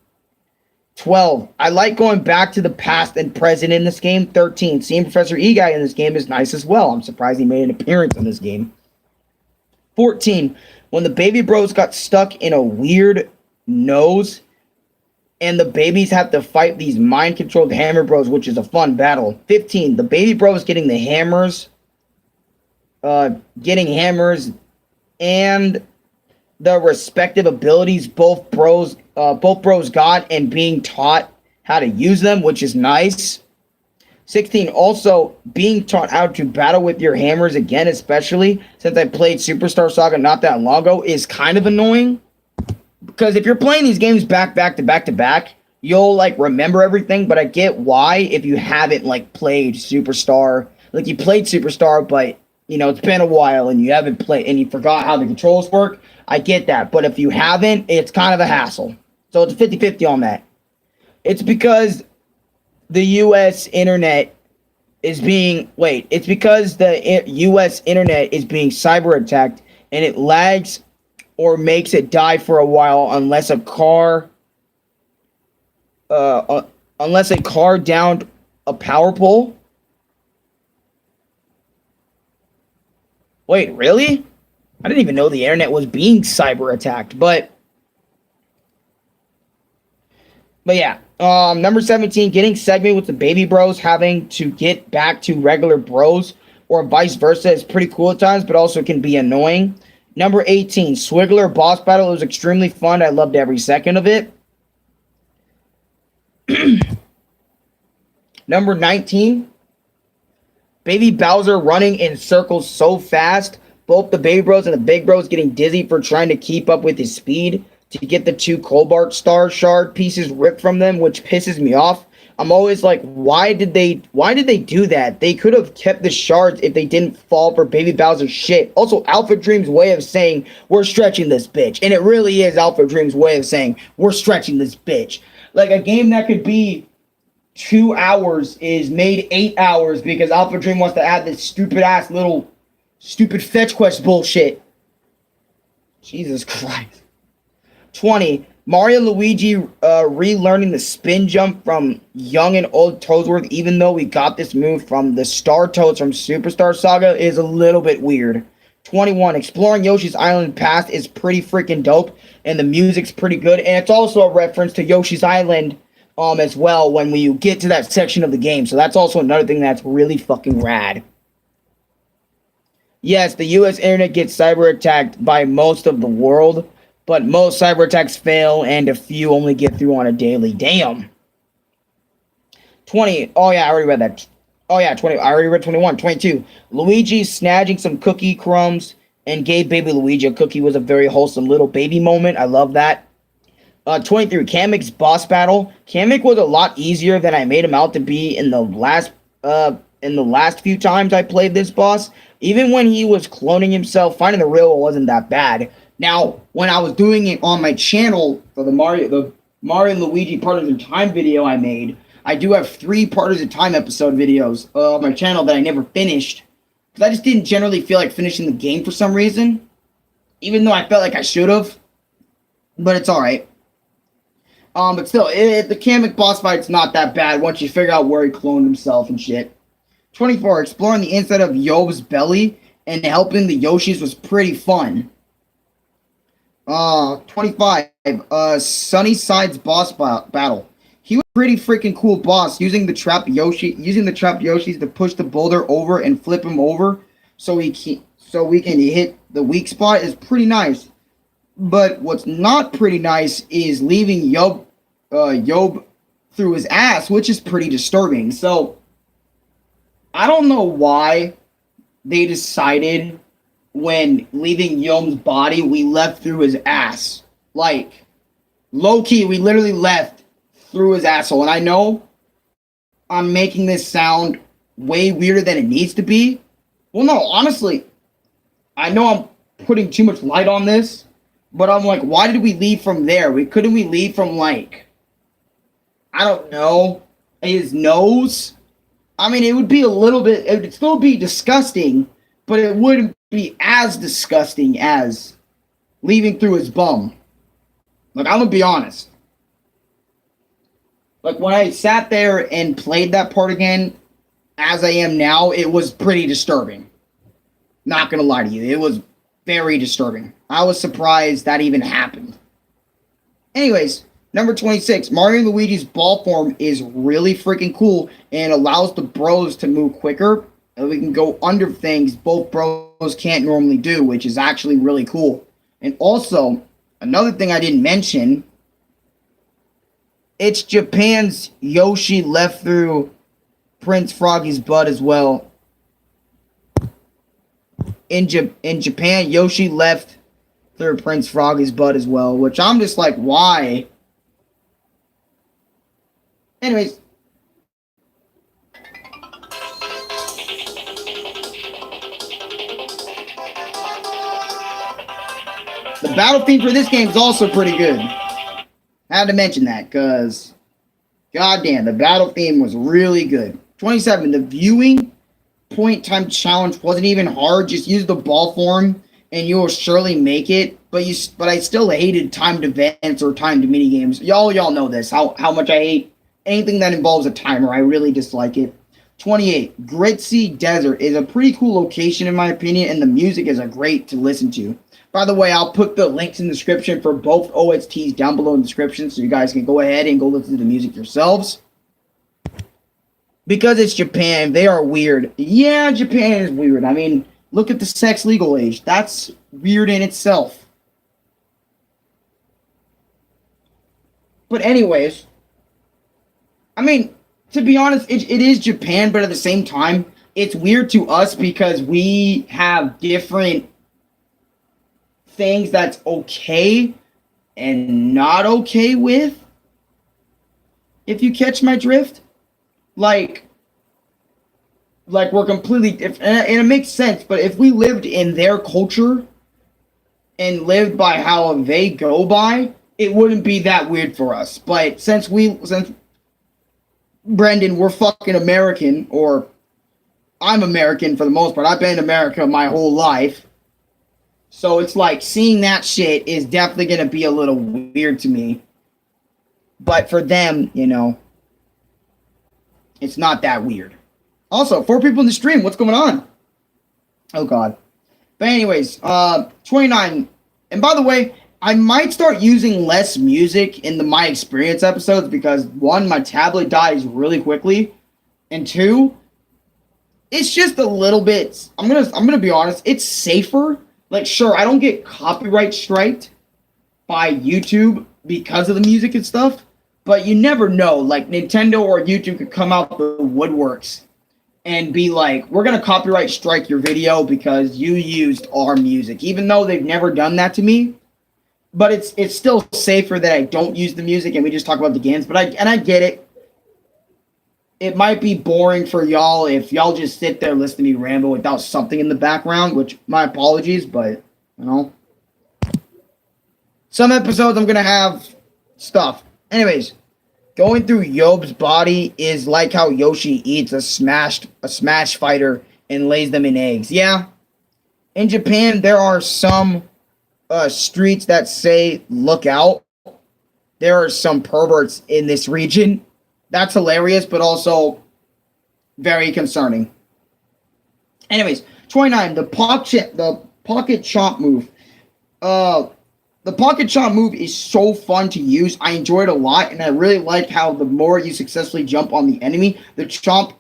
12, I like going back to the past and present in this game. 13, seeing Professor Egad in this game is nice as well. I'm surprised he made an appearance in this game. 14, when the baby bros got stuck in a weird nose, and the babies have to fight these mind-controlled hammer bros, which is a fun battle. 15, the baby bros getting the hammers, and the respective abilities both bros got, and being taught how to use them, which is nice. 16, also being taught how to battle with your hammers again, especially since I played Superstar Saga not that long ago, is kind of annoying. Because if you're playing these games back to back, you'll like remember everything, but I get why if you haven't like played Superstar. Like you played Superstar, but you know, it's been a while and you haven't played and you forgot how the controls work. I get that. But if you haven't, it's kind of a hassle. So it's 50-50 on that. It's because the US internet is being cyber attacked and it lags or makes it die for a while unless a car downed a power pole. Wait, really? I didn't even know the internet was being cyber attacked, but yeah, Number 17, getting segmented with the baby bros, having to get back to regular bros, or vice versa, is pretty cool at times, but also can be annoying. Number 18, Swiggler boss battle. It was extremely fun. I loved every second of it. Number 19, Baby Bowser running in circles so fast. Both the baby bros and the big bros getting dizzy for trying to keep up with his speed to get the 2 Cobalt Star shard pieces ripped from them, which pisses me off. I'm always like, why did they do that? They could have kept the shards if they didn't fall for Baby Bowser's shit. Also, Alpha Dream's way of saying, we're stretching this bitch. And it really is Alpha Dream's way of saying, we're stretching this bitch. Like, a game that could be 2 hours is made 8 hours because Alpha Dream wants to add this stupid-ass little stupid fetch quest bullshit. Jesus Christ. 20. Mario and Luigi relearning the spin jump from young and old Toadsworth, even though we got this move from the Star Toads from Superstar Saga, is a little bit weird. 21. Exploring Yoshi's Island past is pretty freaking dope, and the music's pretty good, and it's also a reference to Yoshi's Island as well when we get to that section of the game, so that's also another thing that's really fucking rad. Yes, the U.S. internet gets cyber attacked by most of the world, but most cyber attacks fail, and a few only get through on a daily. Damn. 20. Oh, yeah, I already read that. Oh, yeah, 20. I already read 21. 22. Luigi snatching some cookie crumbs and gave baby Luigi a cookie was a very wholesome little baby moment. I love that. 23. Kamek's boss battle. Kamek was a lot easier than I made him out to be in the last few times I played this boss. Even when he was cloning himself, finding the real one wasn't that bad. Now, when I was doing it on my channel for the Mario and Luigi Partners in Time video I made, I do have 3 Partners in Time episode videos on my channel that I never finished. Because I just didn't generally feel like finishing the game for some reason. Even though I felt like I should have. But it's alright. But still, the Kamek boss fight's not that bad once you figure out where he cloned himself and shit. 24. Exploring the inside of Yob's belly and helping the Yoshis was pretty fun. 25. Sunnyside's boss battle. He was a pretty freaking cool boss, using the trapped Yoshis to push the boulder over and flip him over, so we can hit the weak spot is pretty nice. But what's not pretty nice is leaving Yob through his ass, which is pretty disturbing. So I don't know why they decided when leaving Yom's body, we left through his ass. Like, low-key, we literally left through his asshole. And I know I'm making this sound way weirder than it needs to be. Well, no, honestly, I know I'm putting too much light on this, but I'm like, why did we leave from there? Couldn't we leave from, like, I don't know, his nose? I mean, it would be a little bit, it would still be disgusting, but it wouldn't be as disgusting as leaving through his bum. Like, I'm gonna be honest. Like, when I sat there and played that part again, as I am now, it was pretty disturbing. Not gonna lie to you, it was very disturbing. I was surprised that even happened. Anyways, number 26, Mario and Luigi's ball form is really freaking cool and allows the bros to move quicker. And we can go under things both bros can't normally do, which is actually really cool. And also, another thing I didn't mention, it's Japan's Yoshi left through Prince Froggy's butt as well. In Japan, Yoshi left through Prince Froggy's butt as well, which I'm just like, why? Anyways. The battle theme for this game is also pretty good. I had to mention that, because goddamn, the battle theme was really good. 27, the viewing point time challenge wasn't even hard. Just use the ball form and you will surely make it. But I still hated timed events or timed minigames. Y'all know this, how much I hate anything that involves a timer. I really dislike it. 28, Gritzy Desert is a pretty cool location in my opinion, and the music is a great to listen to. By the way, I'll put the links in the description for both OSTs down below in the description so you guys can go ahead and go listen to the music yourselves. Because it's Japan, they are weird. Yeah, Japan is weird. I mean, look at the sex legal age. That's weird in itself. But anyways, I mean, to be honest, it is Japan, but at the same time, it's weird to us because we have different things that's okay and not okay with. If you catch my drift. Like we're completely different, and it makes sense, but if we lived in their culture and lived by how they go by, it wouldn't be that weird for us. But since Brendan, we're fucking American, or I'm American for the most part. I've been in America my whole life. So it's like seeing that shit is definitely going to be a little weird to me. But for them, you know, it's not that weird. Also, 4 people in the stream. What's going on? Oh, God. But anyways, 29. And by the way, I might start using less music in the My Experience episodes because, 1, my tablet dies really quickly. And 2, it's just a little bit... I'm gonna be honest. It's safer. Like, sure, I don't get copyright striked by YouTube because of the music and stuff. But you never know, like Nintendo or YouTube could come out the woodworks and be like, we're going to copyright strike your video because you used our music. Even though they've never done that to me. But it's still safer that I don't use the music and we just talk about the games. But I get it. It might be boring for y'all if y'all just sit there listening to me ramble without something in the background, which my apologies, but, you know. Some episodes I'm going to have stuff. Anyways, going through Yob's body is like how Yoshi eats a smash fighter and lays them in eggs. Yeah. In Japan, there are some streets that say, look out. There are some perverts in this region. That's hilarious, but also very concerning. Anyways, 29, the pocket chomp move. The pocket chomp move is so fun to use. I enjoy it a lot, and I really like how the more you successfully jump on the enemy, the chomp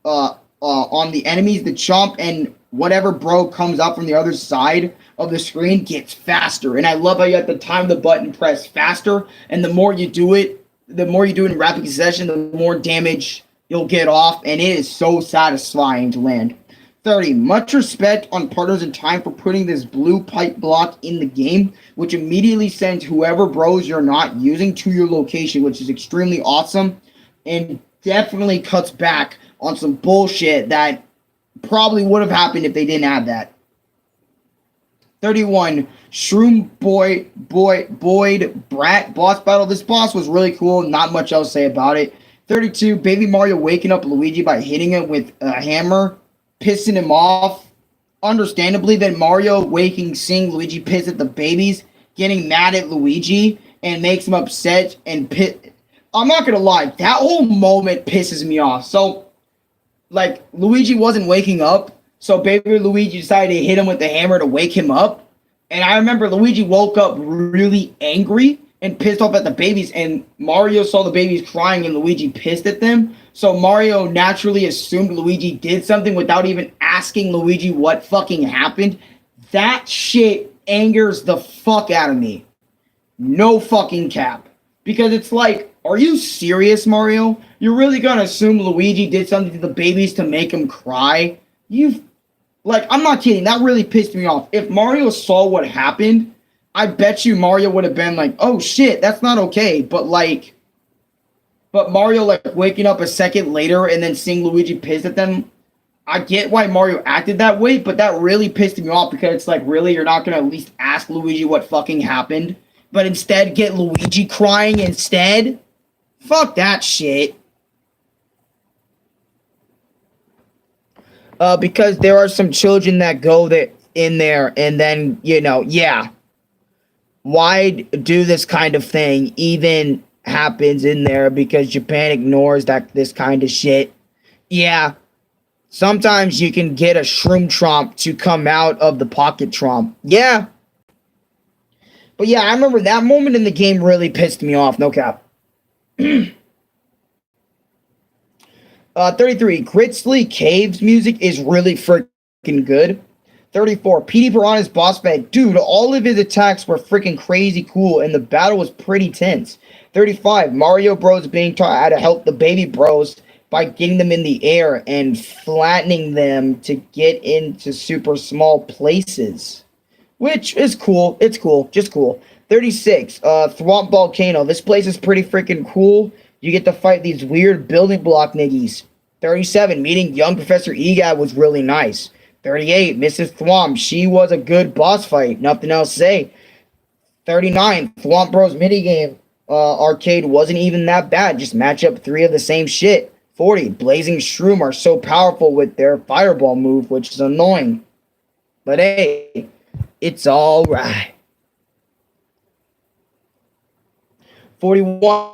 on the enemies, the chomp and whatever bro comes up from the other side of the screen gets faster. And I love how you have to time the button, press faster, and the more you do it in rapid succession, the more damage you'll get off, and it is so satisfying to land. 30. Much respect on Partners in Time for putting this blue pipe block in the game, which immediately sends whoever bros you're not using to your location, which is extremely awesome and definitely cuts back on some bullshit that probably would have happened if they didn't have that. 31. Shroom Boyd Brat boss battle. This boss was really cool. Not much else to say about it. 32. Baby Mario waking up Luigi by hitting him with a hammer, pissing him off. Understandably, then Mario seeing Luigi piss at the babies, getting mad at Luigi, and makes him upset and I'm not gonna lie, that whole moment pisses me off. So, like, Luigi wasn't waking up, so baby Luigi decided to hit him with the hammer to wake him up. And I remember Luigi woke up really angry and pissed off at the babies, and Mario saw the babies crying and Luigi pissed at them. So Mario naturally assumed Luigi did something without even asking Luigi what fucking happened. That shit angers the fuck out of me. No fucking cap. Because it's like, are you serious, Mario? You're really gonna assume Luigi did something to the babies to make him cry? I'm not kidding. That really pissed me off. If Mario saw what happened, I bet you Mario would have been like, oh shit, that's not okay. But Mario, waking up a second later and then seeing Luigi pissed at them, I get why Mario acted that way, but that really pissed me off because it's like, really? You're not going to at least ask Luigi what fucking happened, but instead get Luigi crying instead? Fuck that shit. Because there are some children that go in there and then, yeah. Why do this kind of thing even happens in there because Japan ignores this kind of shit. Yeah, sometimes you can get a shroom tromp to come out of the pocket tromp. Yeah. But yeah, I remember that moment in the game really pissed me off. No cap. 33. Gritsley Caves music is really freaking good. 34. PD Piranha's boss fight. Dude, all of his attacks were freaking crazy cool, and the battle was pretty tense. 35. Mario Bros being taught how to help the baby bros by getting them in the air and flattening them to get into super small places. Which is cool. It's cool. Just cool. 36. Thwomp Volcano. This place is pretty freaking cool. You get to fight these weird building block niggies. 37. Meeting young Professor Egad was really nice. 38. Mrs. Thwomp. She was a good boss fight. Nothing else to say. 39. Thwomp Bros minigame arcade wasn't even that bad. Just match up 3 of the same shit. 40. Blazing Shroom are so powerful with their fireball move, which is annoying. But hey, it's alright. 41.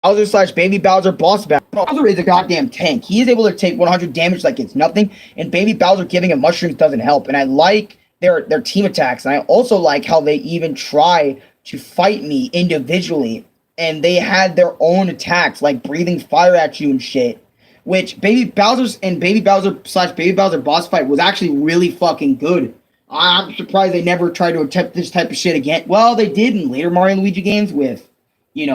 Bowser / Baby Bowser boss battle. Bowser is a goddamn tank. He is able to take 100 damage like it's nothing, and Baby Bowser giving him mushrooms doesn't help. And I like their team attacks, and I also like how they even try to fight me individually, and they had their own attacks, like breathing fire at you and shit. Which Baby Bowser's and Baby Bowser / Baby Bowser boss fight was actually really fucking good. I'm surprised they never tried to attempt this type of shit again. Well, they did in later Mario and Luigi games with,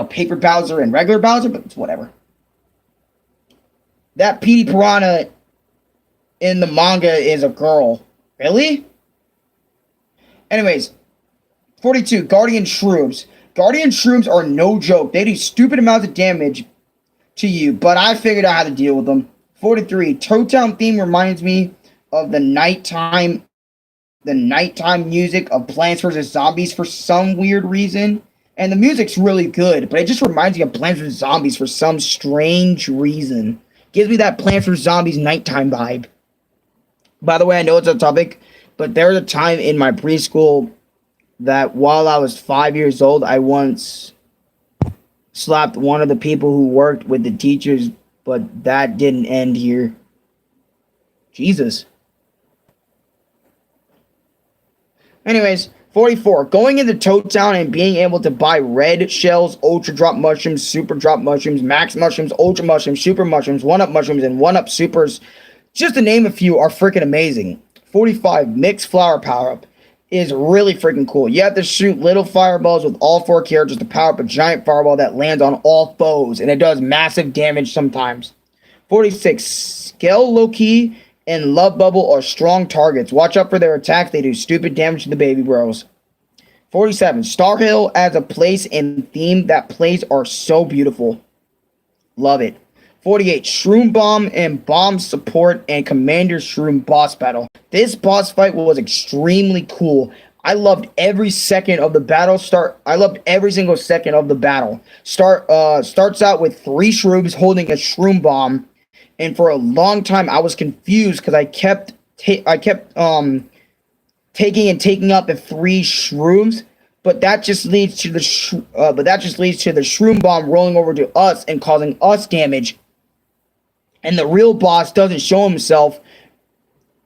Paper Bowser and regular Bowser, but it's whatever. That PD Piranha in the manga is a girl. Really? Anyways, 42. Guardian Shrooms. Guardian Shrooms are no joke. They do stupid amounts of damage to you, but I figured out how to deal with them. 43. Toad Town theme reminds me of the nighttime music of Plants vs. Zombies for some weird reason. And the music's really good, but it just reminds me of Plants vs. Zombies for some strange reason. Gives me that Plants vs. Zombies nighttime vibe. By the way, I know it's a topic, but there was a time in my preschool that while I was 5 years old, I once slapped one of the people who worked with the teachers, but that didn't end here. Jesus. Anyways, 44. Going into Toad Town and being able to buy red shells, ultra drop mushrooms, super drop mushrooms, max mushrooms, ultra mushrooms, super mushrooms, 1-up mushrooms, and 1-up supers, just to name a few, are freaking amazing. 45. Mixed flower power-up is really freaking cool. You have to shoot little fireballs with all 4 characters to power up a giant fireball that lands on all foes, and it does massive damage sometimes. 46. Scale Low-Key and Love Bubble are strong targets. Watch out for their attacks. They do stupid damage to the baby bros. 47. Star Hill adds a place and theme. That plays are so beautiful. Love it. 48. Shroom Bomb and Bomb Support and Commander Shroom boss battle. This boss fight was extremely cool. I loved every second of the battle. I loved every single second of the battle. Starts out with 3 shrooms holding a Shroom Bomb. And for a long time, I was confused because I kept taking taking up the 3 shrooms, but that just leads to the Shroom Bomb rolling over to us and causing us damage. And the real boss doesn't show himself.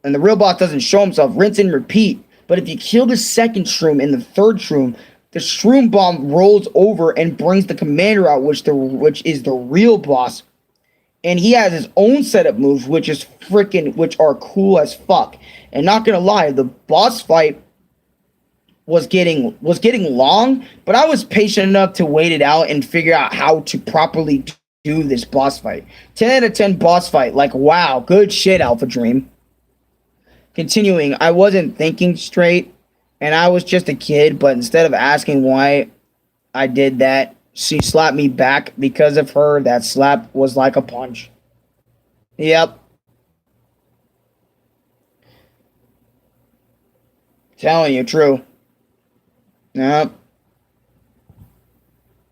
Rinse and repeat. But if you kill the second shroom and the third shroom, the Shroom Bomb rolls over and brings the commander out, which is the real boss. And he has his own set of moves, which are cool as fuck. And not gonna lie, the boss fight was getting long, but I was patient enough to wait it out and figure out how to properly do this boss fight. 10 out of 10 boss fight. Like, wow, good shit, Alpha Dream. Continuing, I wasn't thinking straight, and I was just a kid, but instead of asking why I did that, she slapped me back. Because of her, that slap was like a punch. Yep. Telling you, true. Yep.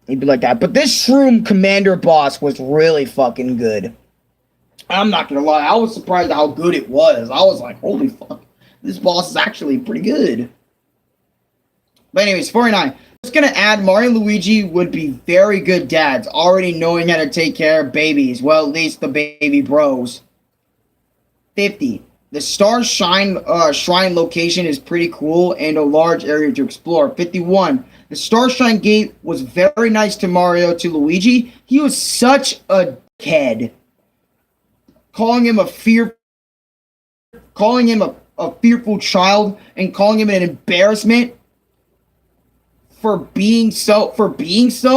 He'd be like that. But this Shroom Commander boss was really fucking good. I'm not gonna lie, I was surprised at how good it was. I was like, holy fuck, this boss is actually pretty good. But anyways, 49. Just gonna add Mario and Luigi would be very good dads, already knowing how to take care of babies. Well, at least the baby bros. 50. The Star Shrine location is pretty cool and a large area to explore. 51. The Star Shrine gate was very nice to Mario, to Luigi. He was such a kid. Calling him a fearful child and calling him an embarrassment for being so.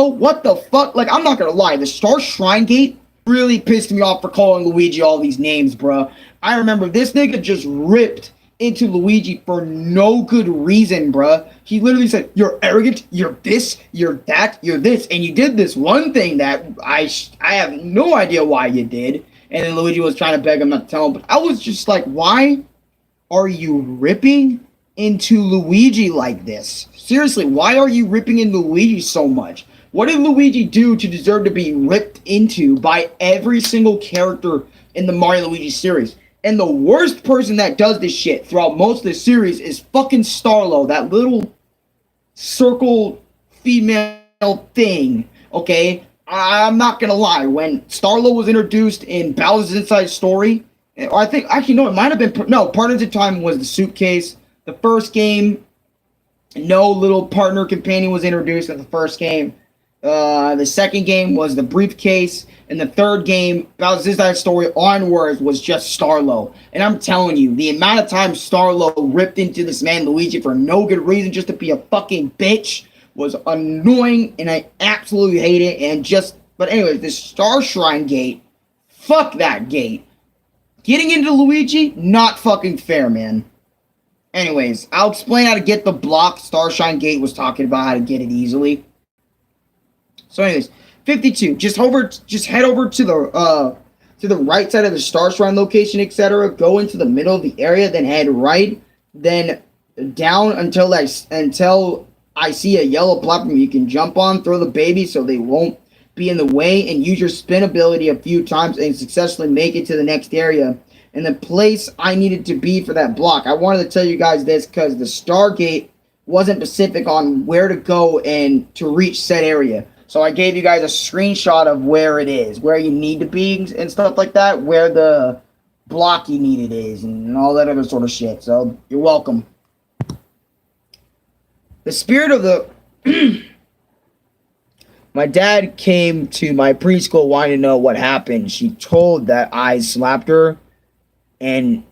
What the fuck? Like, I'm not gonna lie, the Star Shrine gate really pissed me off for calling Luigi all these names, bruh. I remember this nigga just ripped into Luigi for no good reason, bruh. He literally said, "You're arrogant, you're this, you're that, you're this, and you did this one thing that I have no idea why you did." And then Luigi was trying to beg him not to tell him, but I was just like, why are you ripping into Luigi like this? Seriously, why are you ripping into Luigi so much? What did Luigi do to deserve to be ripped into by every single character in the Mario Luigi series? And the worst person that does this shit throughout most of the series is fucking Starlo, that little circle female thing, okay? I'm not gonna lie, when Starlo was introduced in Bowser's Inside Story, or I think, actually, no, it might have been, no, Partners in Time was the suitcase. The first game, no little partner companion was introduced in the first game. The second game was the briefcase, and the third game, Bowser's Inside Story onwards, was just Starlo. And I'm telling you, the amount of time Starlo ripped into this man Luigi for no good reason, just to be a fucking bitch, was annoying, and I absolutely hate it. And just, but anyways, this Star Shrine gate, fuck that gate. Getting into Luigi, not fucking fair, man. Anyways, I'll explain how to get the block. Star Shrine gate was talking about how to get it easily. So anyways, 52. Just head over to the right side of the Star Shrine location, etc. Go into the middle of the area, then head right, then down until I see a yellow platform you can jump on. Throw the baby so they won't be in the way, and use your spin ability a few times and successfully make it to the next area. And the place I needed to be for that block. I wanted to tell you guys this because the Stargate wasn't specific on where to go and to reach said area. So I gave you guys a screenshot of where it is, where you need to be and stuff like that, where the block you need it is, and all that other sort of shit. So you're welcome. The spirit of the... My dad came to my preschool wanting to know what happened. She told that I slapped her, and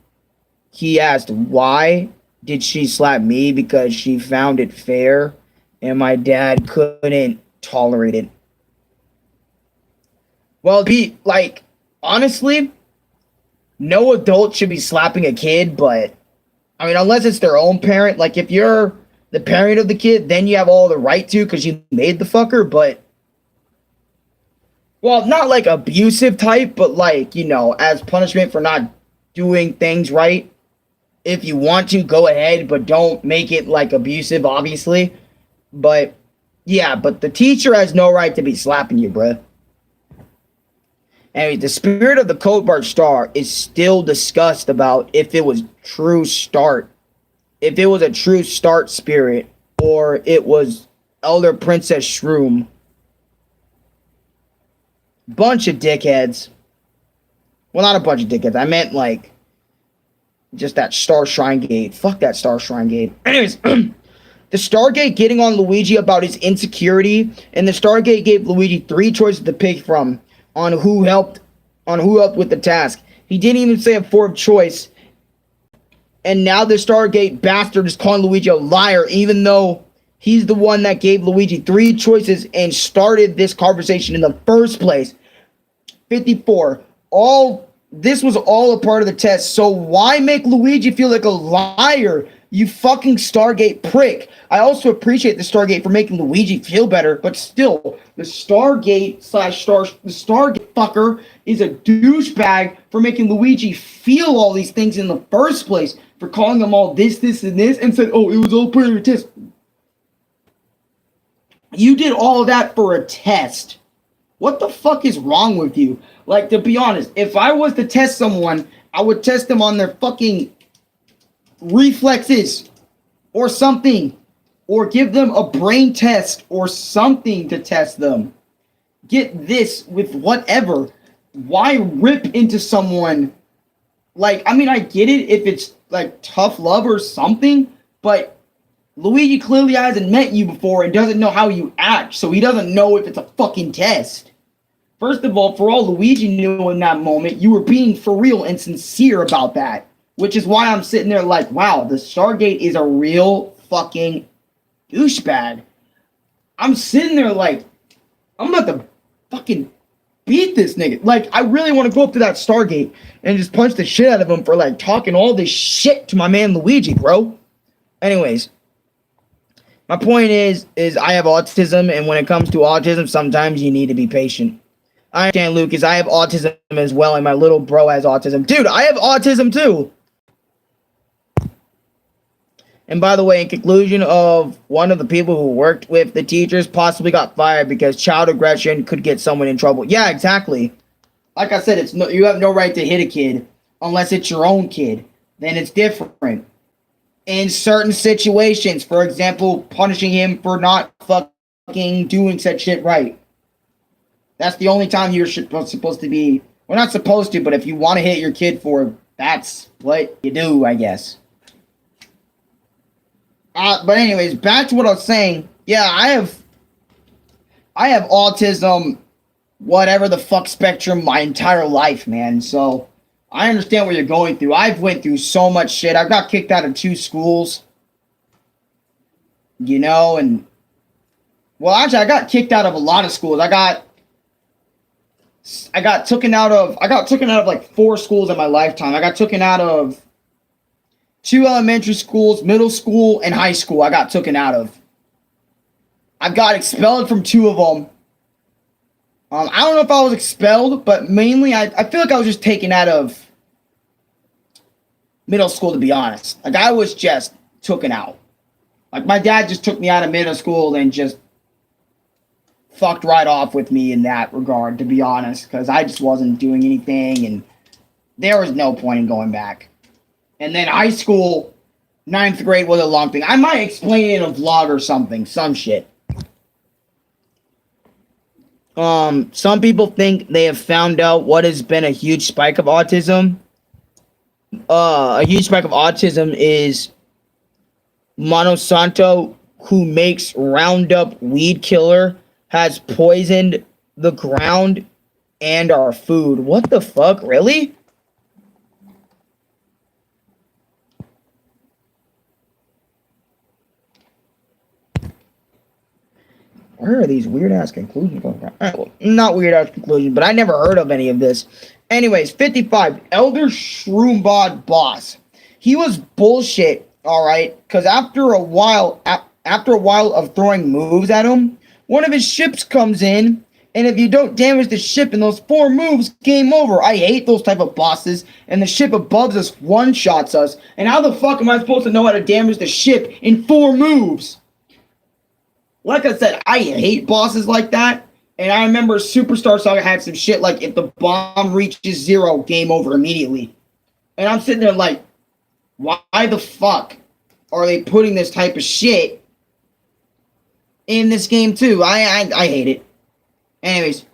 he asked, why did she slap me? Because she found it fair, and my dad couldn't tolerate it. Well, honestly, no adult should be slapping a kid, but, I mean, unless it's their own parent. Like, if you're the parent of the kid, then you have all the right to, because you made the fucker, but, well, not like abusive type, but like, you know, as punishment for not doing things right. If you want to, go ahead, but don't make it like abusive, obviously. But yeah, but the teacher has no right to be slapping you, bruh. Anyway, the spirit of the Code Bar star is still discussed about if it was true start. If it was a true start spirit, or it was Elder Princess Shroom. Bunch of dickheads. Well, not a bunch of dickheads. I meant, like, just that Star Shrine Gate. Fuck that Star Shrine Gate. Anyways, the Stargate getting on Luigi about his insecurity, and the Stargate gave Luigi 3 choices to pick from on who helped with the task. He didn't even say a 4th choice, and now the Stargate bastard is calling Luigi a liar, even though he's the one that gave Luigi 3 choices and started this conversation in the first place. 54. This was all a part of the test, so why make Luigi feel like a liar, you fucking Stargate prick? I also appreciate the Stargate for making Luigi feel better, but still, the Stargate fucker is a douchebag for making Luigi feel all these things in the first place, for calling them all this, and this, and said, oh, it was all part of your test. You did all of that for a test. What the fuck is wrong with you? Like, to be honest, if I was to test someone, I would test them on their fucking reflexes or something. or give them a brain test or something to test them. Get this with whatever. Why rip into someone? Like, I mean, I get it if it's like tough love or something, but Luigi clearly hasn't met you before and doesn't know how you act, so he doesn't know if it's a fucking test. First of all, for all Luigi knew in that moment, you were being for real and sincere about that, which is why I'm sitting there like, wow, the Stargate is a real fucking douchebag. I'm sitting there like, I'm about to fucking beat this nigga. Like, I really want to go up to that Stargate and just punch the shit out of him for, like, talking all this shit to my man Luigi, bro. Anyways, my point is I have autism, and when it comes to autism, sometimes you need to be patient. I understand, Lucas, I have autism as well, and my little bro has autism. Dude, I have autism too. And by the way, in conclusion of one of the people who worked with the teachers possibly got fired because child aggression could get someone in trouble. Yeah, exactly. Like I said, it's no, you have no right to hit a kid unless it's your own kid. Then it's different. In certain situations, for example, punishing him for not fucking doing said shit right. That's the only time you're supposed to be. Well, not supposed to, but if you want to hit your kid for it, that's what you do, I guess. But anyways, back to what I was saying. Yeah, I have autism, whatever the fuck spectrum, my entire life, man. So I understand what you're going through. I've went through so much shit. I got kicked out of 2 schools, you know, and well, actually, I got kicked out of a lot of schools. I got taken out of like 4 schools in my lifetime. I got taken out of 2 elementary schools, middle school, and high school I got taken out of. I got expelled from 2 of them. I don't know if I was expelled, but mainly I feel like I was just taken out of middle school, to be honest. Like, I was just taken out. Like, my dad just took me out of middle school and just fucked right off with me in that regard, to be honest, because I just wasn't doing anything, and there was no point in going back. And then high school, 9th grade was a long thing. I might explain it in a vlog or something. Some shit. Some people think they have found out what has been a huge spike of autism. A huge spike of autism is Monsanto, who makes Roundup weed killer, has poisoned the ground and our food. What the fuck? Really? Where are these weird-ass conclusions going from? Well, not weird-ass conclusions, but I never heard of any of this. Anyways, 55. Elder Shroombod Boss. He was bullshit, alright? Because after a while of throwing moves at him, one of his ships comes in, and if you don't damage the ship in those 4 moves, game over. I hate those type of bosses, and the ship above us one-shots us. And how the fuck am I supposed to know how to damage the ship in 4 moves? Like I said, I hate bosses like that. And I remember Superstar Saga had some shit like, if the bomb reaches 0, game over immediately. And I'm sitting there like, why the fuck are they putting this type of shit in this game too? I hate it. Anyways,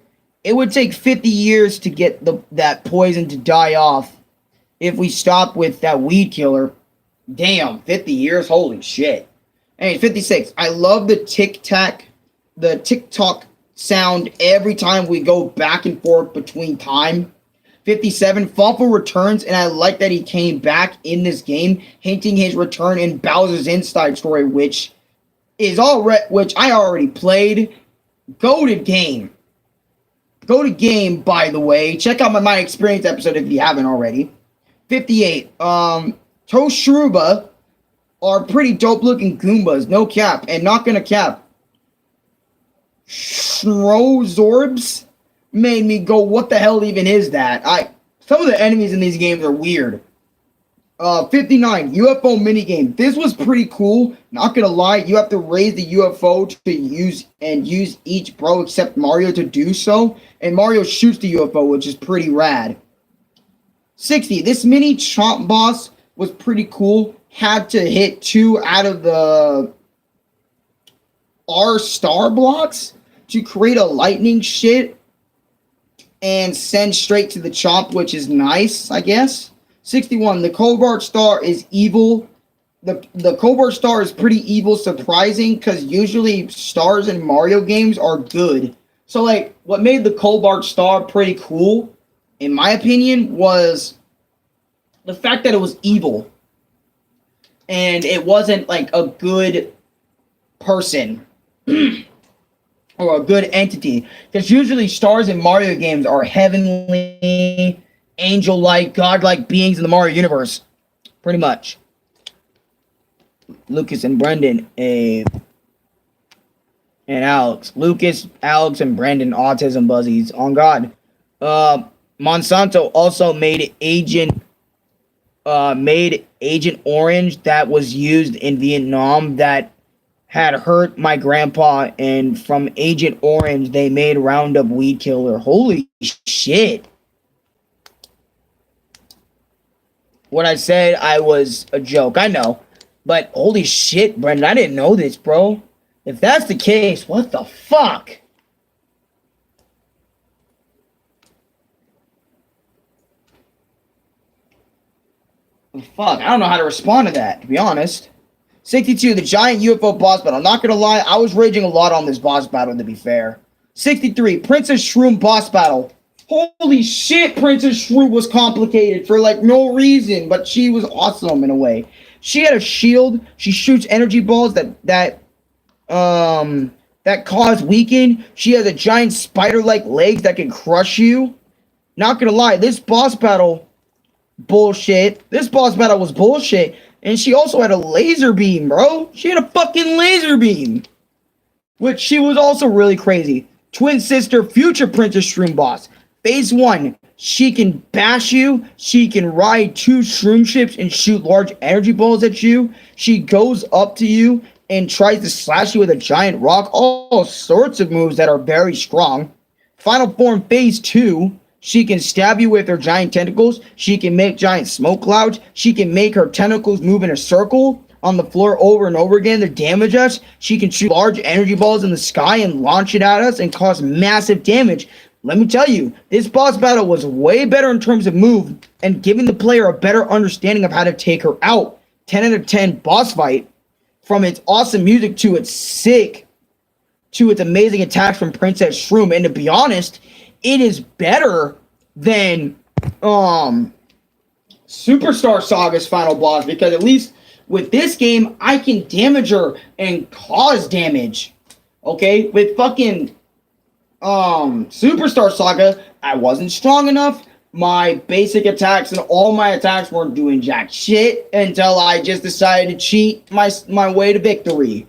it would take 50 years to get that poison to die off if we stop with that weed killer. Damn, 50 years? Holy shit. Hey, 56. I love the tick-tock sound every time we go back and forth between time. 57. Fawful returns, and I like that he came back in this game, hinting his return in Bowser's Inside Story, which I already played. Goated game. Goated game, by the way. Check out my Experience episode if you haven't already. 58. Toshruba are pretty dope looking Goombas, no cap, and not gonna cap. Shrozorbs made me go, what the hell even is that? Some of the enemies in these games are weird. 59, UFO minigame. This was pretty cool, not gonna lie. You have to raise the UFO to use each bro except Mario to do so, and Mario shoots the UFO, which is pretty rad. 60, this mini chomp boss was pretty cool. Had to hit 2 out of the R star blocks to create a lightning shit and send straight to the chomp, which is nice, I guess. 61. The Cobalt Star is evil. The Cobalt Star is pretty evil, surprising, because usually stars in Mario games are good. So, like, what made the Cobalt Star pretty cool, in my opinion, was the fact that it was evil. And it wasn't, like, a good person. Or a good entity. Because usually stars in Mario games are heavenly, angel-like, godlike beings in the Mario universe. Pretty much. Lucas and Brendan, and Alex. Lucas, Alex, and Brendan, autism buzzies. On God. Monsanto also made Agent Orange that was used in Vietnam that had hurt my grandpa, and from Agent Orange, they made Roundup Weed Killer. Holy shit. What I said, I was a joke. I know. But holy shit, Brendan, I didn't know this, bro. If that's the case, what the fuck? Fuck, I don't know how to respond to that, to be honest. 62, the giant UFO boss battle. I'm not gonna lie, I was raging a lot on this boss battle, to be fair. 63, Princess Shroom boss battle. Holy shit, Princess Shroom was complicated for, like, no reason, but she was awesome in a way. She had a shield. She shoots energy balls that cause weaken. She has a giant spider-like legs that can crush you. Not gonna lie, this boss battle, bullshit. This boss battle was bullshit. And she also had a laser beam, bro. She had a fucking laser beam. Which she was also really crazy. Twin sister, future Princess Shroom boss. Phase 1, she can bash you. She can ride 2 shroom ships and shoot large energy balls at you. She goes up to you and tries to slash you with a giant rock. All sorts of moves that are very strong. Final form, Phase 2. She can stab you with her giant tentacles. She can make giant smoke clouds. She can make her tentacles move in a circle on the floor over and over again to damage us. She can shoot large energy balls in the sky and launch it at us and cause massive damage. Let me tell you, this boss battle was way better in terms of move and giving the player a better understanding of how to take her out. 10 out of 10 boss fight. From its awesome music to its amazing attacks from Princess Shroom. And to be honest, it is better than Superstar Saga's final boss, because at least with this game, I can damage her and cause damage. Okay? With fucking Superstar Saga, I wasn't strong enough. My basic attacks and all my attacks weren't doing jack shit until I just decided to cheat my way to victory.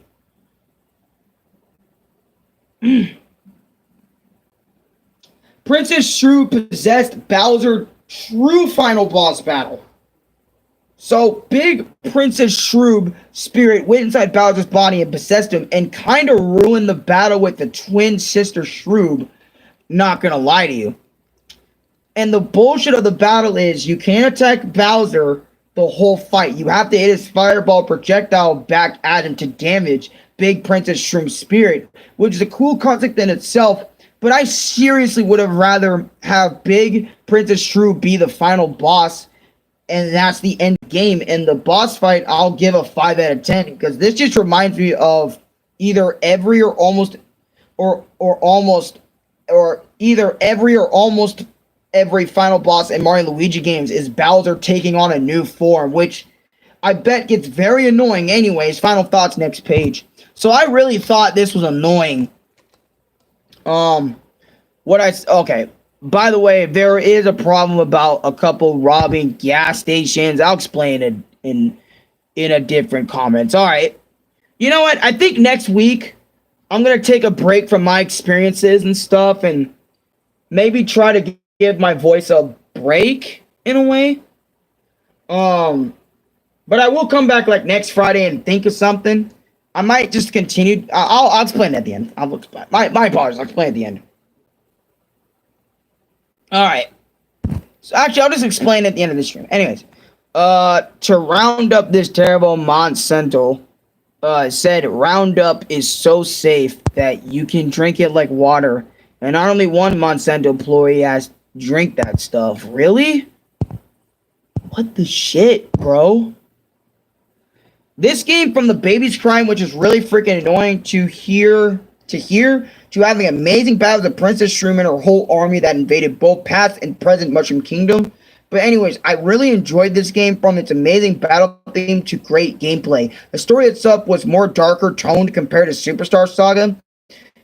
Princess Shrew possessed Bowser true final boss battle. So, big Princess Shrew spirit went inside Bowser's body and possessed him and kind of ruined the battle with the twin sister Shrew. Not gonna lie to you. And the bullshit of the battle is you can't attack Bowser the whole fight. You have to hit his fireball projectile back at him to damage big Princess Shrew spirit, which is a cool concept in itself. But I seriously would have rather have big Princess Shrew be the final boss, and that's the end game. And the boss fight, I'll give a 5 out of 10, because this just reminds me of either every or almost every final boss in Mario and Luigi games is Bowser taking on a new form, which I bet gets very annoying anyways. Final thoughts, next page. So I really thought this was annoying. Okay. By the way, there is a problem about a couple robbing gas stations. I'll explain it in a different comments. All right. You know what? I think next week I'm going to take a break from my experiences and stuff and maybe try to give my voice a break in a way. But I will come back like next Friday and think of something. I might just continue. I'll explain at the end. I'll explain. My apologies. I'll explain at the end. All right. So actually, I'll just explain at the end of the stream. Anyways, to round up this terrible Monsanto, said Roundup is so safe that you can drink it like water. And not only one Monsanto employee has drink that stuff. Really? What the shit, bro? This game, from the babies crying, which is really freaking annoying, to having amazing battles of Princess Shroom and her whole army that invaded both past and present Mushroom Kingdom. But anyways, I really enjoyed this game, from its amazing battle theme to great gameplay. The story itself was more darker toned compared to Superstar Saga,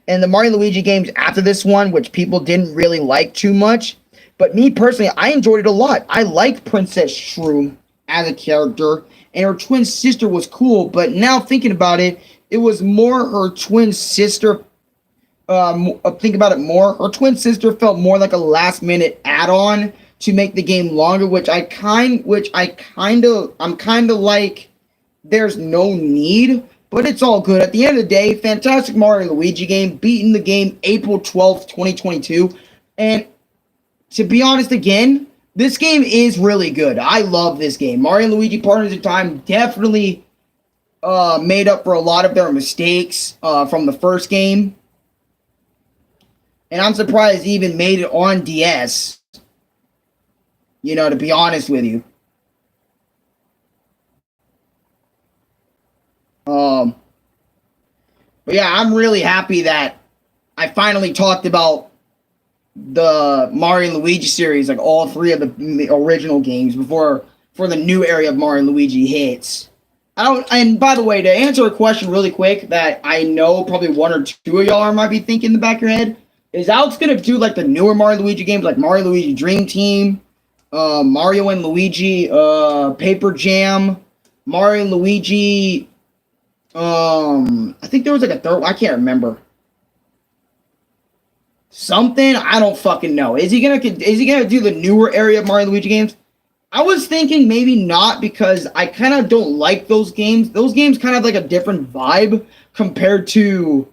and the Mario and Luigi games after this one, which people didn't really like too much. But me personally, I enjoyed it a lot. I liked Princess Shroom as a character, and her twin sister was cool. But now thinking about it, it was more her twin sister. Think about it more. Her twin sister felt more like a last minute add-on to make the game longer, I'm kind of like, there's no need, but it's all good. At the end of the day, fantastic Mario and Luigi game, beating the game April 12th, 2022. And to be honest, again, this game is really good. I love this game. Mario and Luigi Partners in Time definitely made up for a lot of their mistakes from the first game. And I'm surprised it even made it on DS. To be honest with you. But yeah, I'm really happy that I finally talked about the Mario and Luigi series, like all three of the original games, before the new area of Mario and Luigi hits. And by the way, to answer a question really quick that I know probably one or two of y'all might be thinking in the back of your head, is Alex gonna do like the newer Mario and Luigi games, like Mario and Luigi Dream Team, Mario and Luigi Paper Jam, Mario and Luigi, I think there was like a third, I can't remember. Something, I don't fucking know. Is he gonna do the newer area of Mario and Luigi games? I was thinking maybe not, because I kind of don't like those games. Those games kind of like a different vibe compared to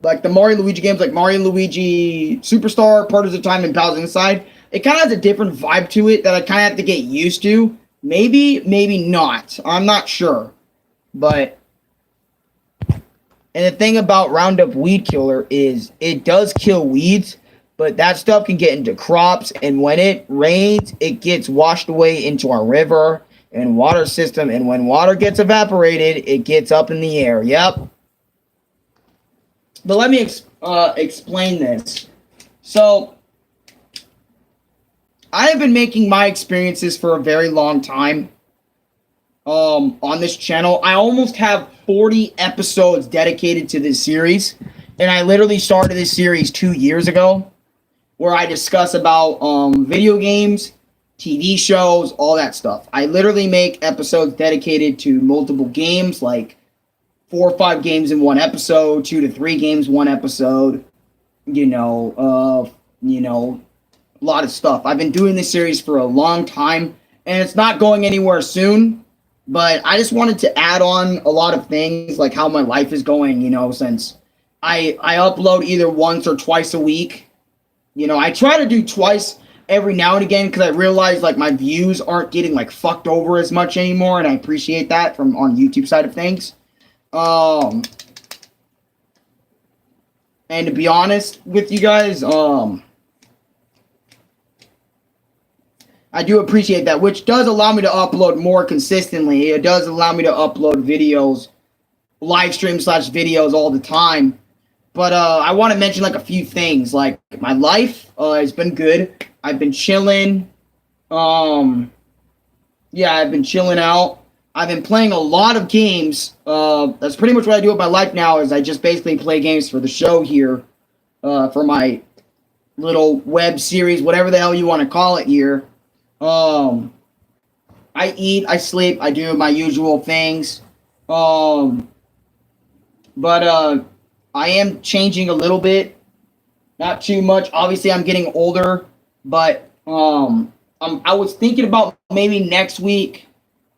like the Mario and Luigi games, like Mario and Luigi Superstar, Partners of Time, and Bowser's Inside. It kind of has a different vibe to it that I kind of have to get used to. Maybe not. I'm not sure. But, and the thing about Roundup Weed Killer is it does kill weeds, but that stuff can get into crops, and when it rains, it gets washed away into our river and water system, and when water gets evaporated, it gets up in the air. Yep. But let me explain this. So, I have been making my experiences for a very long time on this channel. I almost have 40 episodes dedicated to this series, and I literally started this series 2 years ago, where I discuss about video games, TV shows, all that stuff. I literally make episodes dedicated to multiple games, like 4 or 5 games in one episode, 2 to 3 games one episode, a lot of stuff. I've been doing this series for a long time, and it's not going anywhere soon, but I just wanted to add on a lot of things, like how my life is going, since I upload either once or twice a week. I try to do twice every now and again, because I realize like my views aren't getting like fucked over as much anymore, and I appreciate that from on YouTube side of things. And to be honest with you guys, I do appreciate that, which does allow me to upload more consistently. It does allow me to upload videos, live stream / videos all the time. But I want to mention like a few things. Like my life has been good. I've been chilling. I've been chilling out. I've been playing a lot of games. That's pretty much what I do with my life now, is I just basically play games for the show here, for my little web series, whatever the hell you want to call it here. I eat, I sleep, I do my usual things. But I am changing a little bit. Not too much. Obviously, I'm getting older, but I was thinking about maybe next week,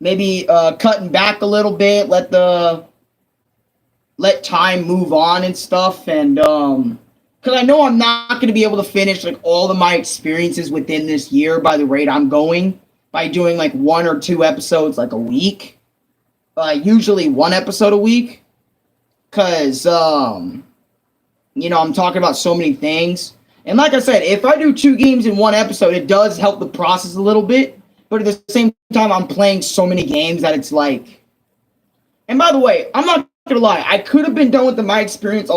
cutting back a little bit, let time move on and stuff, and because I know I'm not going to be able to finish like all of my experiences within this year by the rate I'm going, by doing like 1 or 2 episodes like a week. usually one episode a week, because you know, I'm talking about so many things. And like I said, if I do 2 games in one episode, it does help the process a little bit. But at the same time, I'm playing so many games that it's like. And by the way, I'm not gonna lie, I could have been done with My Experience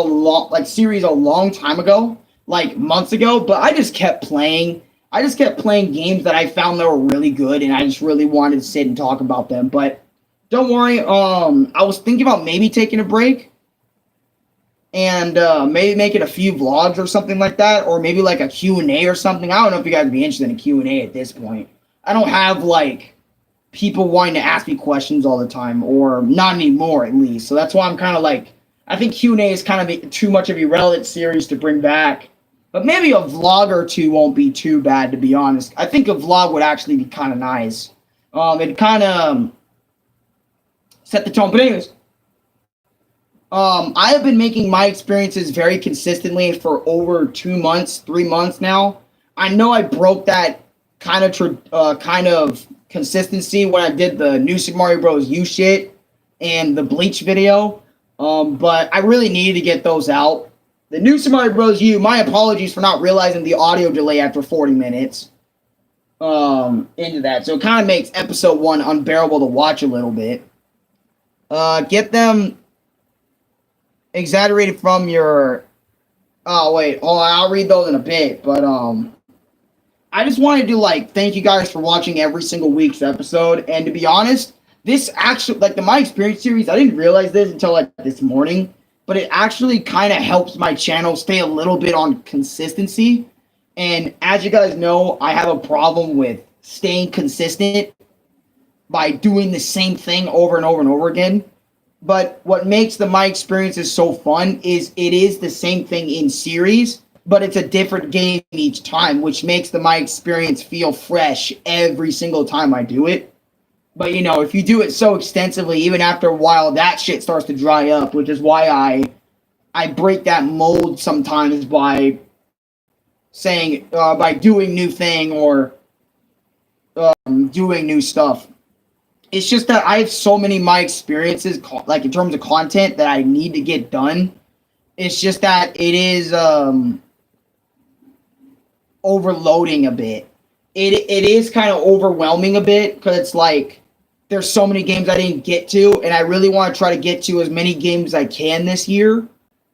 series a long time ago, like months ago. But I just kept playing. I just kept playing games that I found that were really good, and I just really wanted to sit and talk about them. But don't worry, I was thinking about maybe taking a break and maybe making a few vlogs or something like that, or maybe like a Q&A or something. I don't know if you guys would be interested in a Q&A at this point. I don't have like people wanting to ask me questions all the time, or not anymore at least. So that's why I'm kind of like, I think Q&A is kind of too much of a relevant series to bring back. But maybe a vlog or 2 won't be too bad, to be honest. I think a vlog would actually be kind of nice. It kind of set the tone. But anyways, I have been making My Experiences very consistently for over 2 months, 3 months now. I know I broke that kind of consistency when I did the New Super Mario Bros. U shit and the Bleach video, but I really needed to get those out. The New Super Mario Bros. U, my apologies for not realizing the audio delay after 40 minutes into that. So it kind of makes episode 1 unbearable to watch a little bit. Get them exaggerated from your... Oh, wait. Oh, I'll read those in a bit. But I just wanted to, like, thank you guys for watching every single week's episode. And to be honest, this actually... Like, the My Experience series, I didn't realize this until, like, this morning. But it actually kind of helps my channel stay a little bit on consistency. And as you guys know, I have a problem with staying consistent by doing the same thing over and over and over again. But what makes the My Experiences so fun is it is the same thing in series, but it's a different game each time, which makes the My Experience feel fresh every single time I do it. But, you know, if you do it so extensively, even after a while, that shit starts to dry up, which is why I break that mold sometimes by saying, by doing new thing or doing new stuff. It's just that I have so many My Experiences, like in terms of content, that I need to get done. It's just that it is overloading a bit. It is kind of overwhelming a bit, because it's like there's so many games I didn't get to, and I really want to try to get to as many games as I can this year.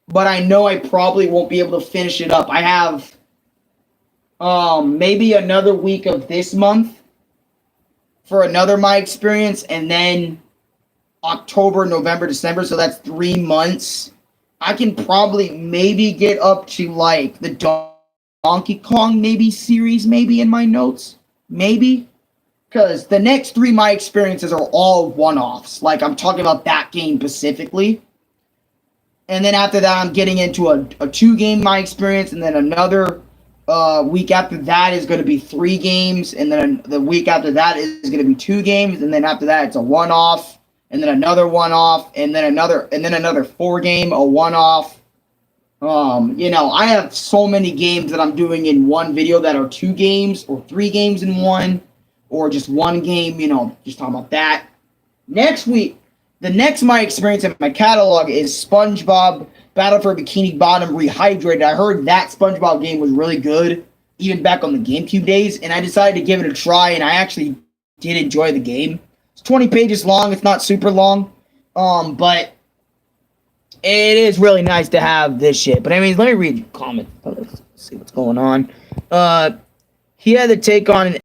But I know I probably won't be able to finish it up. I have maybe another week of this month for another My Experience, and then October, November, December, so that's 3 months. I can probably maybe get up to like the Donkey Kong maybe series maybe in my notes. Maybe. Because the next 3 My Experiences are all one-offs. Like, I'm talking about that game specifically. And then after that, I'm getting into a 2-game My Experience, and then another week after that is going to be 3 games, and then the week after that is going to be 2 games, and then after that it's a one-off, and then another one-off, and then another 4-game, a one-off. You know, I have so many games that I'm doing in one video that are 2 games or 3 games in one, or just 1 game, you know, just talking about that. Next week, the next My Experience in my catalog is SpongeBob Battle for Bikini Bottom Rehydrated. I heard that SpongeBob game was really good, even back on the GameCube days, and I decided to give it a try, and I actually did enjoy the game. It's 20 pages long. It's not super long, but it is really nice to have this shit. But anyways, let me read your comment. Let's see what's going on. He had to take on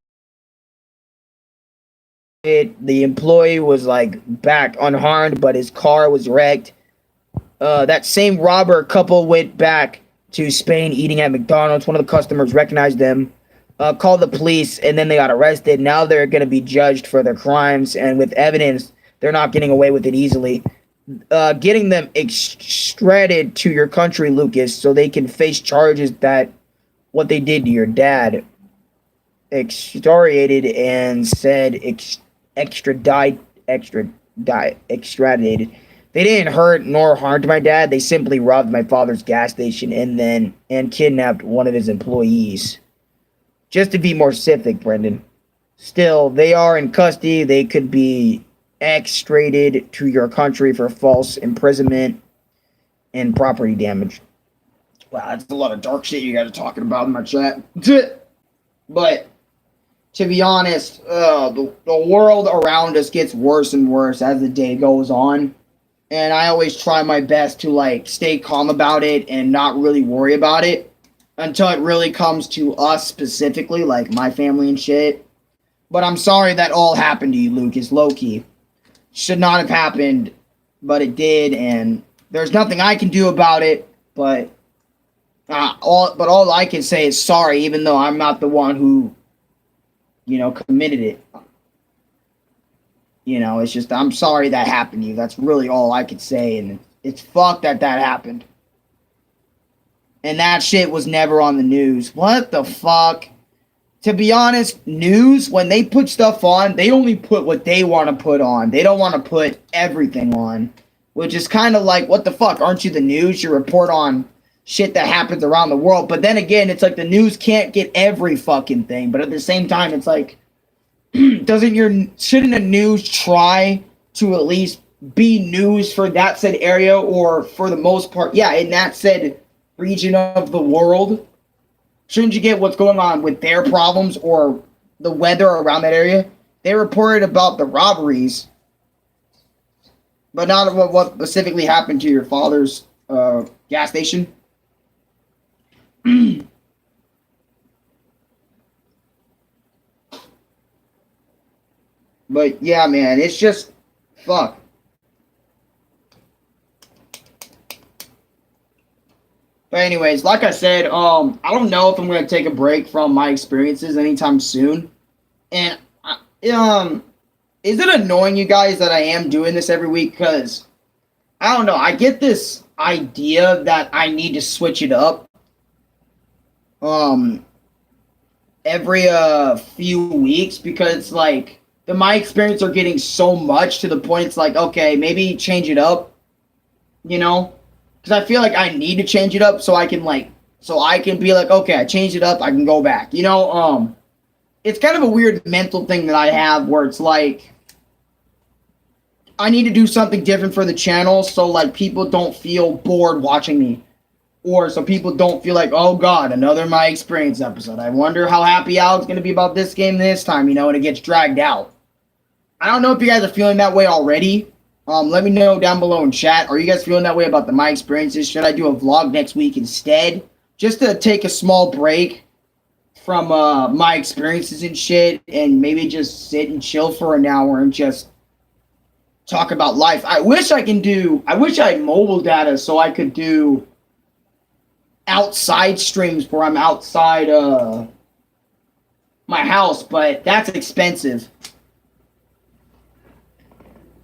the employee was like back unharmed, but his car was wrecked. That same robber couple went back to Spain eating at McDonald's. One of the customers recognized them, called the police, and then they got arrested. Now they're going to be judged for their crimes, and with evidence, they're not getting away with it easily. Getting them extradited to your country, Lucas, so they can face charges that what they did to your dad. Extradited and said extradited. They didn't hurt nor harm my dad. They simply robbed my father's gas station and kidnapped one of his employees. Just to be more specific, Brendan. Still, they are in custody. They could be extradited to your country for false imprisonment and property damage. Wow, that's a lot of dark shit you guys are talking about in my chat. But to be honest, the world around us gets worse and worse as the day goes on. And I always try my best to, like, stay calm about it and not really worry about it until it really comes to us specifically, like my family and shit. But I'm sorry that all happened to you, Lucas, low-key. Should not have happened, but it did, and there's nothing I can do about it, but all I can say is sorry, even though I'm not the one who, committed it. It's just, I'm sorry that happened to you. That's really all I could say. And it's fucked that happened. And that shit was never on the news. What the fuck? To be honest, news, when they put stuff on, they only put what they want to put on. They don't want to put everything on. Which is kind of like, what the fuck? Aren't you the news? You report on shit that happens around the world. But then again, it's like the news can't get every fucking thing. But at the same time, it's like, shouldn't a news try to at least be news for that said area, or for the most part, in that said region of the world? Shouldn't you get what's going on with their problems or the weather around that area? They reported about the robberies, but not what specifically happened to your father's gas station. But yeah, man, it's just fuck. But anyways, like I said, I don't know if I'm gonna take a break from my experiences anytime soon. And is it annoying, you guys, that I am doing this every week? Because I don't know, I get this idea that I need to switch it up. Every few weeks, because it's like, my experience are getting so much to the point it's like, okay, maybe change it up, because I feel like I need to change it up so I can be like, okay, I changed it up, I can go back, it's kind of a weird mental thing that I have where it's like, I need to do something different for the channel so, like, people don't feel bored watching me, or so people don't feel like, oh god, another My Experience episode, I wonder how happy Al's gonna be about this game this time, and it gets dragged out. I don't know if you guys are feeling that way already. Let me know down below in chat. Are you guys feeling that way about the My Experiences? Should I do a vlog next week instead? Just to take a small break from my experiences and shit, and maybe just sit and chill for an hour and just talk about life. I wish I had mobile data so I could do outside streams where I'm outside my house, but that's expensive.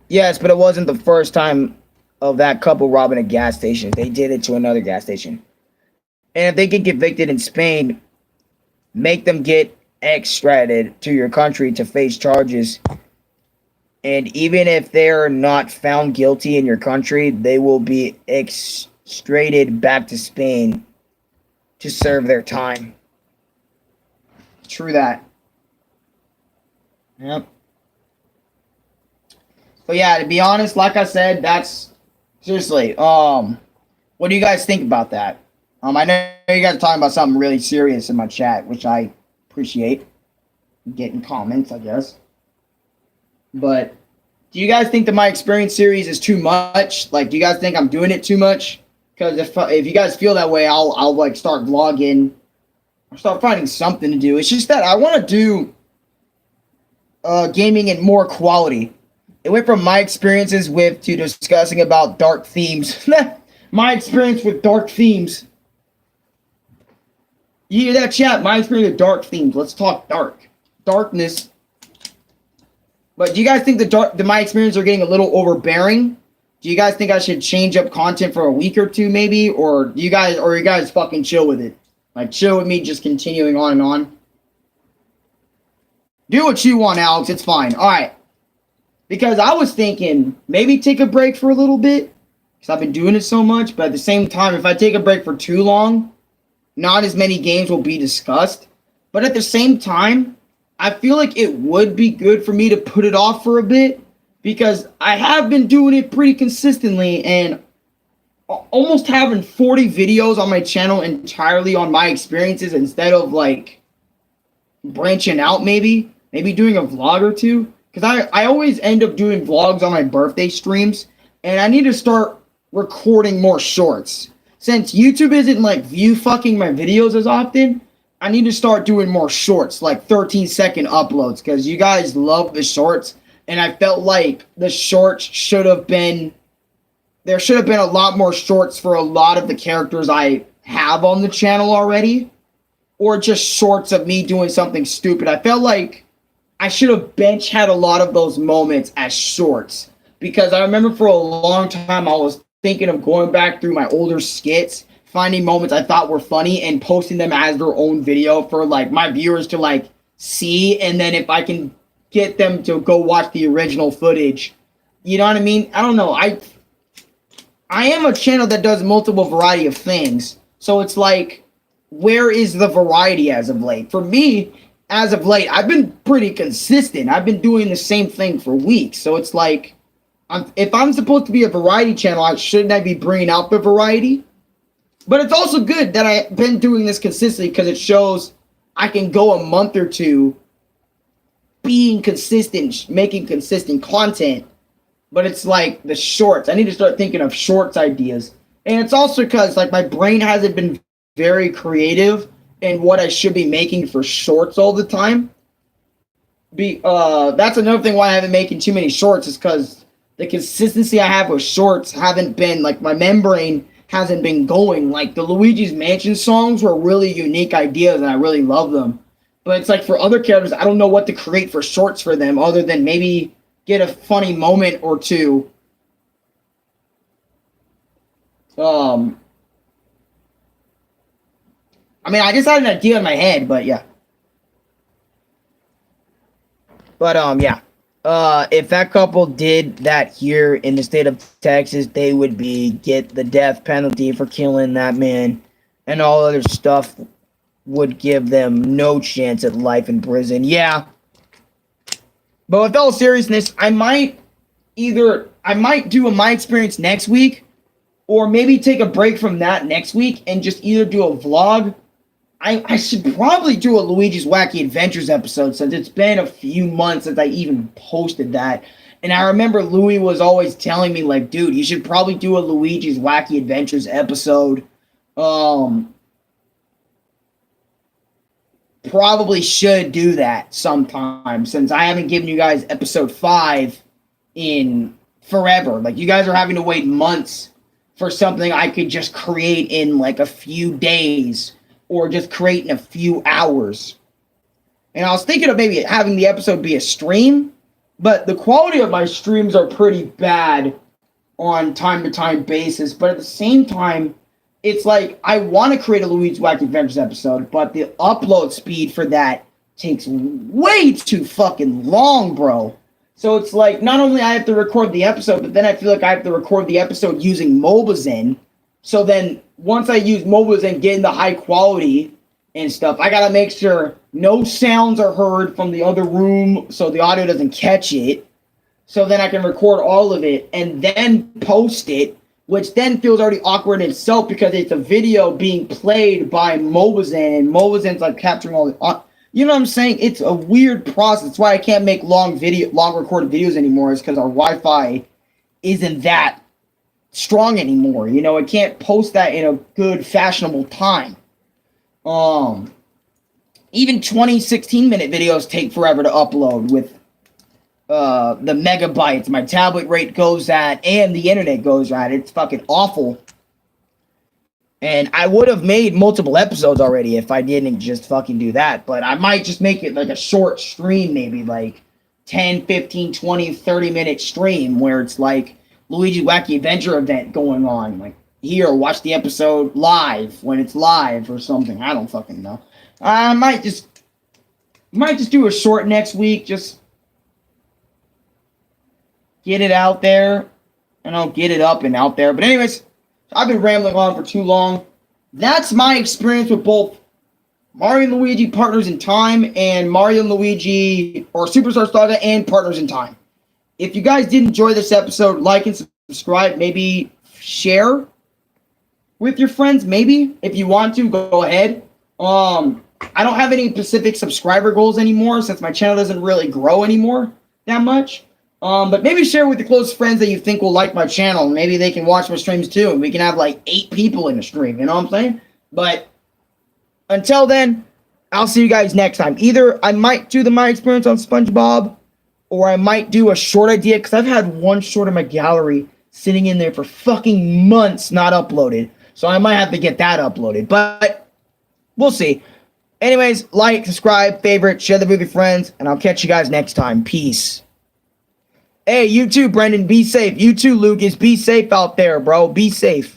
Yes, but it wasn't the first time of that couple robbing a gas station. They did it to another gas station. And if they get convicted in Spain, make them get extradited to your country to face charges. And even if they're not found guilty in your country, they will be extradited back to Spain to serve their time. True that. Yep. But yeah, to be honest, like I said, that's seriously. What do you guys think about that? I know you guys are talking about something really serious in my chat, which I appreciate. Getting comments, I guess. But do you guys think that My Experience series is too much? Like, do you guys think I'm doing it too much? Because if you guys feel that way, I'll like start vlogging. I'll start finding something to do. It's just that I want to do gaming in more quality. It went from My Experiences to discussing about dark themes. My experience with dark themes. You hear that, chat? My experience with dark themes. Let's talk dark. Darkness. But do you guys think the My Experience are getting a little overbearing? Do you guys think I should change up content for a week or two, maybe? Or are you guys fucking chill with it? Like, chill with me just continuing on and on? Do what you want, Alex. It's fine. All right. Because I was thinking maybe take a break for a little bit, because I've been doing it so much. But at the same time, if I take a break for too long, not as many games will be discussed. But at the same time, I feel like it would be good for me to put it off for a bit, because I have been doing it pretty consistently and almost having 40 videos on my channel entirely on my experiences instead of like branching out maybe doing a vlog or two, because I always end up doing vlogs on my birthday streams, and I need to start recording more shorts. Since YouTube isn't like view fucking my videos as often, I need to start doing more shorts, like 13-second uploads, because you guys love the shorts, and I felt like the shorts should have been, there should have been a lot more shorts for a lot of the characters I have on the channel already, or just shorts of me doing something stupid. I felt like I should have had a lot of those moments as shorts, because I remember for a long time I was thinking of going back through my older skits, finding moments I thought were funny and posting them as their own video for like my viewers to like see, and then if I can get them to go watch the original footage, you know what I mean? I don't know. I am a channel that does multiple variety of things, so it's like, where is the variety as of late? For me, as of late, I've been pretty consistent. I've been doing the same thing for weeks, so it's like, if I'm supposed to be a variety channel, shouldn't I be bringing out the variety? But it's also good that I've been doing this consistently, because it shows I can go a month or two being consistent, making consistent content. But it's like the shorts. I need to start thinking of shorts ideas. And it's also because like my brain hasn't been very creative in what I should be making for shorts all the time. That's another thing why I haven't been making too many shorts, is because the consistency I have with shorts haven't been, like, my membrane hasn't been going. Like, the Luigi's Mansion songs were really unique ideas, and I really love them. But it's like, for other characters, I don't know what to create for shorts for them, other than maybe get a funny moment or two. I mean, I just had an idea in my head, but yeah. But, yeah. If that couple did that here in the state of Texas, they would get the death penalty for killing that man, and all other stuff would give them no chance at life in prison. Yeah. But with all seriousness, I might do a My Experience next week, or maybe take a break from that next week and just either do a vlog. I should probably do a Luigi's Wacky Adventures episode, since it's been a few months since I even posted that. And I remember Louis was always telling me, like, dude, you should probably do a Luigi's Wacky Adventures episode. Probably should do that sometime, since I haven't given you guys episode 5 in forever. Like, you guys are having to wait months for something I could just create in, like, a few days, or just create in a few hours. And I was thinking of maybe having the episode be a stream, but the quality of my streams are pretty bad on time-to-time basis. But at the same time, it's like, I want to create a Luigi's Wacky Adventures episode, but the upload speed for that takes way too fucking long, bro. So it's like, not only I have to record the episode, but then I feel like I have to record the episode using Mobizen. So then, once I use Mobizen, getting the high quality and stuff, I gotta make sure no sounds are heard from the other room, so the audio doesn't catch it. So then I can record all of it, and then post it, which then feels already awkward in itself, because it's a video being played by Mobizen, and Mobizen's like capturing all the... You know what I'm saying? It's a weird process. That's why I can't make long recorded videos anymore, is because our Wi-Fi isn't that strong anymore. You know, I can't post that in a good fashionable time. Even 16-minute videos take forever to upload with the megabytes my tablet rate goes at and the internet goes at. It's fucking awful. And I would have made multiple episodes already if I didn't just fucking do that. But I might just make it like a short stream, maybe like 10, 15, 20, 30-minute stream where it's like Luigi Wacky Adventure event going on. Like, here, watch the episode live when it's live or something. I don't fucking know. I might just do a short next week. Just get it out there, and I'll get it up and out there. But anyways, I've been rambling on for too long. That's my experience with both Mario and Luigi Partners in Time and Mario and Luigi or Superstar Saga and Partners in Time. if you guys did enjoy this episode, like and subscribe. Maybe share with your friends. Maybe if you want to, go ahead. I don't have any specific subscriber goals anymore since my channel doesn't really grow anymore that much. But maybe share with your close friends that you think will like my channel. Maybe they can watch my streams too, and we can have like 8 people in the stream. You know what I'm saying? But until then, I'll see you guys next time. Either I might do my experience on SpongeBob, or I might do a short idea, because I've had one short in my gallery sitting in there for fucking months not uploaded. So I might have to get that uploaded. But we'll see. Anyways, like, subscribe, favorite, share the video with your friends, and I'll catch you guys next time. Peace. Hey, you too, Brendan. Be safe. You too, Lucas. Be safe out there, bro. Be safe.